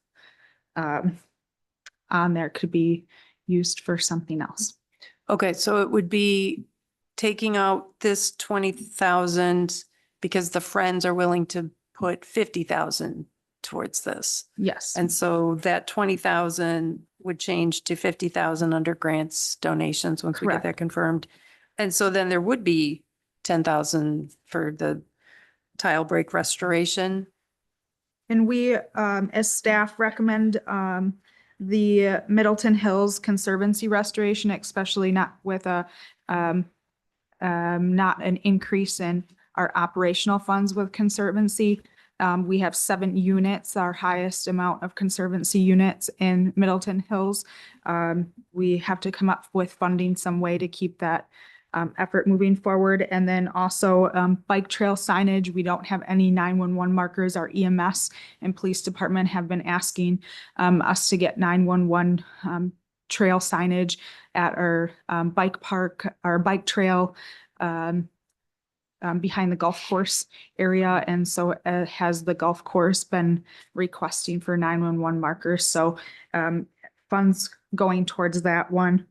on there could be used for something else. Okay, so it would be taking out this 20,000 because the Friends are willing to put 50,000 towards this. Yes. And so that 20,000 would change to 50,000 under grants, donations, once we get Correct. that confirmed. And so then there would be 10,000 for the tile break restoration. And we, as staff, recommend the Middleton Hills Conservancy restoration, especially not with not an increase in our operational funds with Conservancy. We have 7 units, our highest amount of Conservancy units in Middleton Hills. We have to come up with funding some way to keep that effort moving forward. And then also bike trail signage. We don't have any 911 markers. Our EMS and police department have been asking us to get 911 trail signage at our bike park, our bike trail behind the golf course area. And so has the golf course been requesting for 911 markers. So funds going towards that one.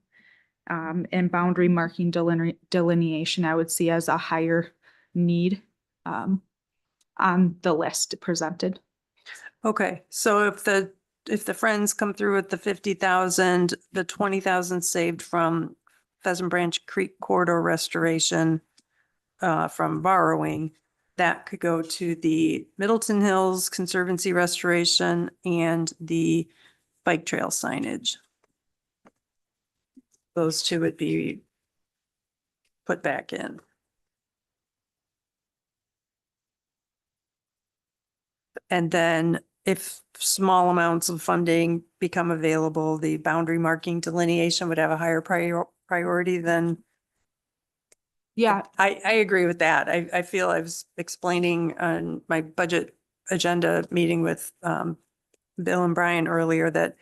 And boundary marking delineation, I would see as a higher need on the list presented. Okay, so if the Friends come through with the 50,000, the 20,000 saved from Pheasant Branch Creek corridor restoration from borrowing, that could go to the Middleton Hills Conservancy restoration and the bike trail signage. Those two would be put back in. And then if small amounts of funding become available, the boundary marking delineation would have a higher priority than. Yeah, I agree with that. I feel I was explaining on my budget agenda meeting with Bill and Brian earlier that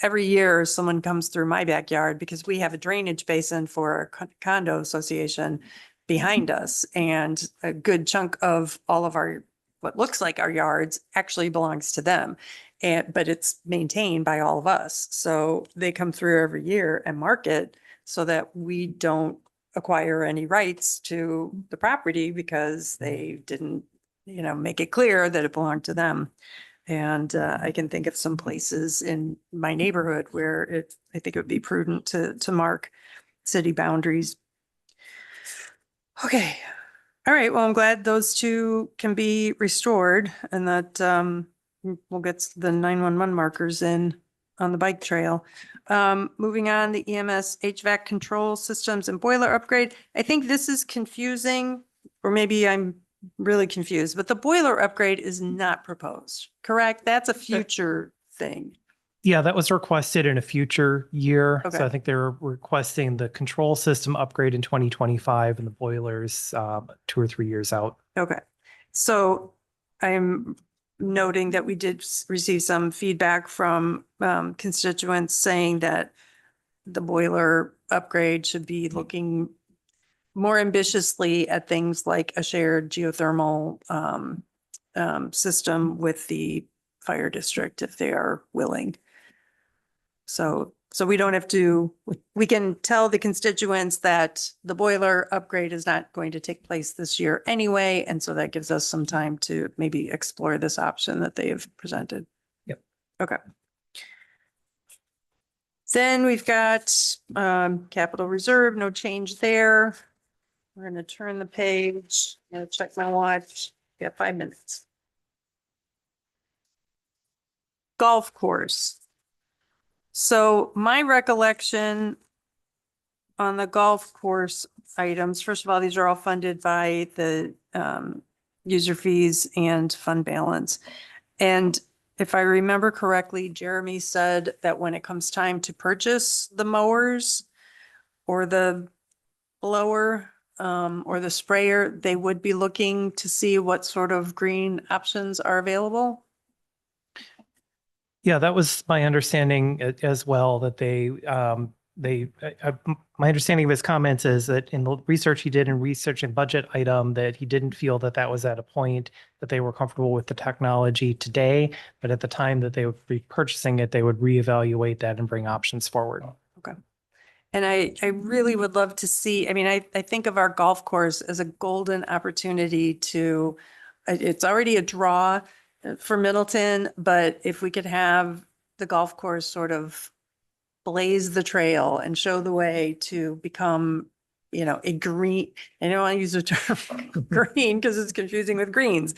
every year someone comes through my backyard because we have a drainage basin for a condo association behind us. And a good chunk of all of our, what looks like our yards actually belongs to them. But it's maintained by all of us. So they come through every year and mark it so that we don't acquire any rights to the property because they didn't, make it clear that it belonged to them. And I can think of some places in my neighborhood where I think it would be prudent to mark city boundaries. Okay. All right. Well, I'm glad those two can be restored and that we'll get the 911 markers in on the bike trail. Moving on, the EMS HVAC control systems and boiler upgrade. I think this is confusing, or maybe I'm really confused, but the boiler upgrade is not proposed, correct? That's a future thing. Yeah, that was requested in a future year. Okay. So I think they're requesting the control system upgrade in 2025 and the boilers 2 or 3 years out. Okay. So I'm noting that we did receive some feedback from constituents saying that the boiler upgrade should be looking more ambitiously at things like a shared geothermal system with the fire district if they are willing. So we don't have to, we can tell the constituents that the boiler upgrade is not going to take place this year anyway. And so that gives us some time to maybe explore this option that they have presented. Yep. Okay. Then we've got capital reserve, no change there. We're going to turn the page. I'm going to check my watch. Got 5 minutes. Golf course. So my recollection on the golf course items, first of all, these are all funded by the user fees and fund balance. And if I remember correctly, Jeremy said that when it comes time to purchase the mowers or the blower or the sprayer, they would be looking to see what sort of green options are available. Yeah, that was my understanding as well, that my understanding of his comments is that in the research he did in research and budget item, that he didn't feel that that was at a point that they were comfortable with the technology today, but at the time that they would be purchasing it, they would reevaluate that and bring options forward. Okay. And I really would love to see, I mean, I think of our golf course as a golden opportunity to, it's already a draw for Middleton, but if we could have the golf course sort of blaze the trail and show the way to become, you know, a green, I don't want to use the term green because it's confusing with greens,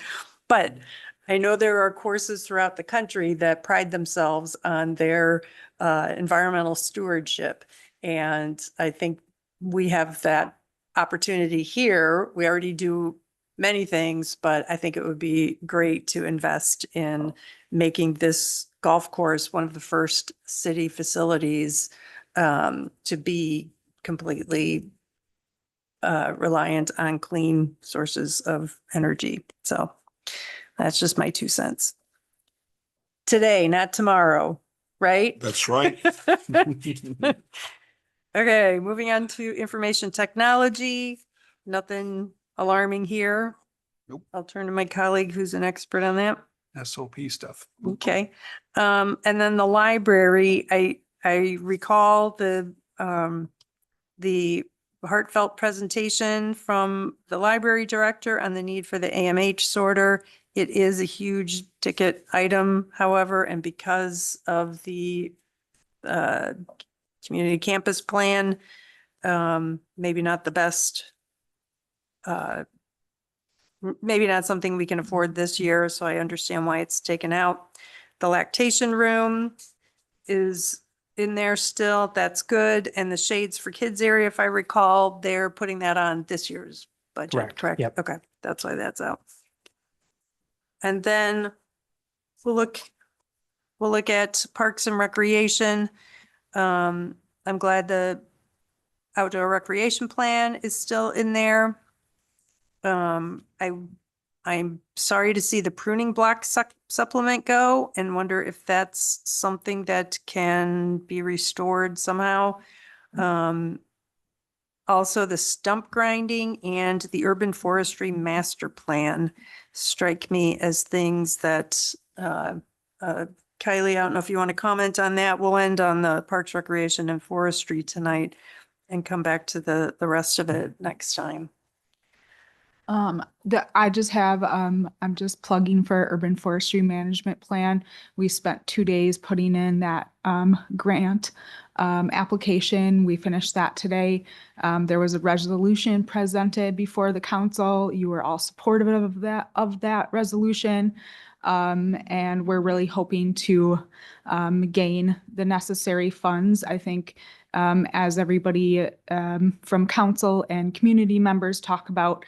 but I know there are courses throughout the country that pride themselves on their environmental stewardship. And I think we have that opportunity here. We already do many things, but I think it would be great to invest in making this golf course one of the first city facilities to be completely reliant on clean sources of energy. So that's just my 2 cents. Today, not tomorrow, right? That's right. Okay, moving on to information technology. Nothing alarming here. Nope. I'll turn to my colleague who's an expert on that. SOP stuff. Okay. And then the library, I recall the heartfelt presentation from the library director on the need for the AMH sorter. It is a huge ticket item, however, and because of the community campus plan, maybe not the best, maybe not something we can afford this year, so I understand why it's taken out. The lactation room is in there still, that's good. And the shades for kids area, if I recall, they're putting that on this year's budget, correct? Yep. Okay, that's why that's out. And then we'll look at Parks and Recreation. I'm glad the outdoor recreation plan is still in there. I'm sorry to see the pruning block supplement go and wonder if that's something that can be restored somehow. Also the stump grinding and the urban forestry master plan strike me as things that, Kylie, I don't know if you want to comment on that. We'll end on the Parks, Recreation and Forestry tonight and come back to the rest of it next time. I just have, I'm just plugging for urban forestry management plan. We spent 2 days putting in that, grant, application. We finished that today. There was a resolution presented before the council. You were all supportive of that resolution. And we're really hoping to, gain the necessary funds. I think as everybody from council and community members talk about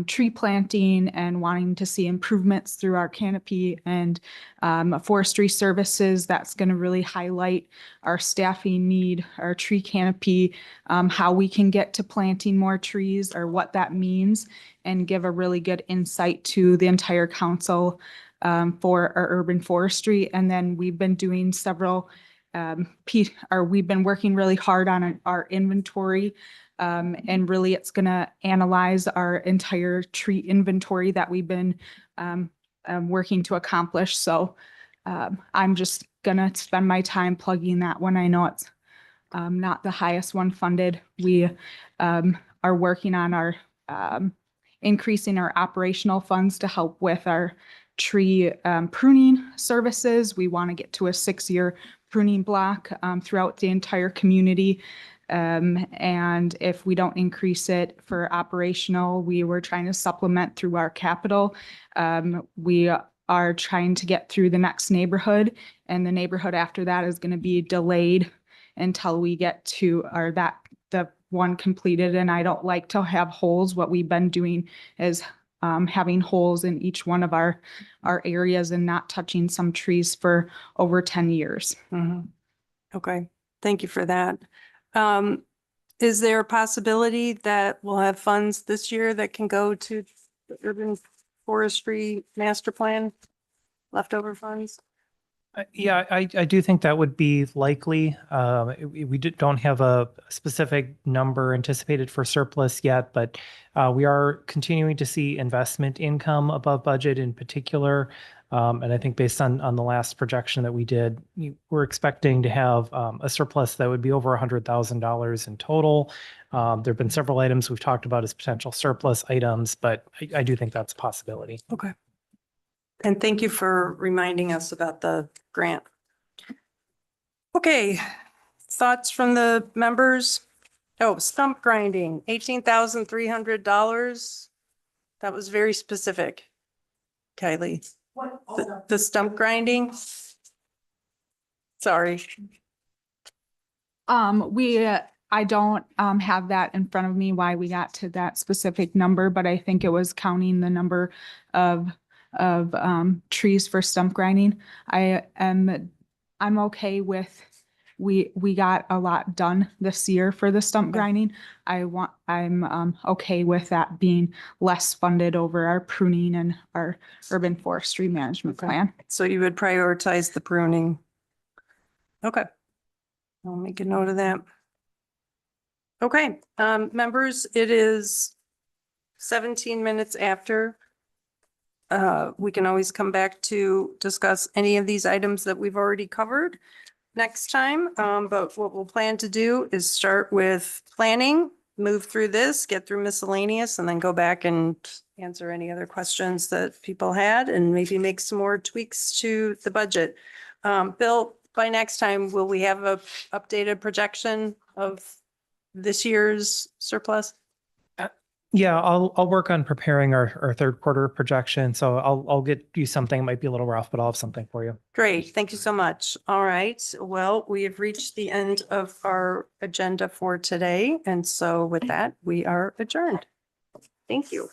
tree planting and wanting to see improvements through our canopy and forestry services. That's going to really highlight our staffing need, our tree canopy, how we can get to planting more trees or what that means, and give a really good insight to the entire council for our urban forestry. And then we've been doing several we've been working really hard on our inventory. And really it's gonna analyze our entire tree inventory that we've been working to accomplish. So I'm just gonna spend my time plugging that one. I know it's not the highest one funded. We are working on our increasing our operational funds to help with our tree pruning services. We want to get to a 6-year pruning block throughout the entire community. And if we don't increase it for operational, we were trying to supplement through our capital. We are trying to get through the next neighborhood, and the neighborhood after that is going to be delayed until we get to the one completed. And I don't like to have holes. What we've been doing is having holes in each one of our areas and not touching some trees for over 10 years. Okay, thank you for that. Is there a possibility that we'll have funds this year that can go to the urban forestry master plan, leftover funds? Yeah, I do think that would be likely. We don't have a specific number anticipated for surplus yet, but we are continuing to see investment income above budget in particular. And I think based on the last projection that we did, we're expecting to have a surplus that would be over $100,000 in total. There have been several items we've talked about as potential surplus items, but I do think that's a possibility. Okay. And thank you for reminding us about the grant. Okay, thoughts from the members? Oh, stump grinding, $18,300. That was very specific. Kylie. The stump grinding? Sorry. I don't have that in front of me why we got to that specific number, but I think it was counting the number of trees for stump grinding. I'm okay with, we got a lot done this year for the stump grinding. I'm okay with that being less funded over our pruning and our urban forestry management plan. So you would prioritize the pruning? Okay. I'll make a note of that. Okay, members, it is 17 minutes after. We can always come back to discuss any of these items that we've already covered next time. But what we'll plan to do is start with planning, move through this, get through miscellaneous, and then go back and answer any other questions that people had and maybe make some more tweaks to the budget. Bill, by next time, will we have a updated projection of this year's surplus? Yeah, I'll work on preparing our third quarter projection. So I'll get you something. It might be a little rough, but I'll have something for you. Great. Thank you so much. All right. Well, we have reached the end of our agenda for today. And so with that, we are adjourned. Thank you.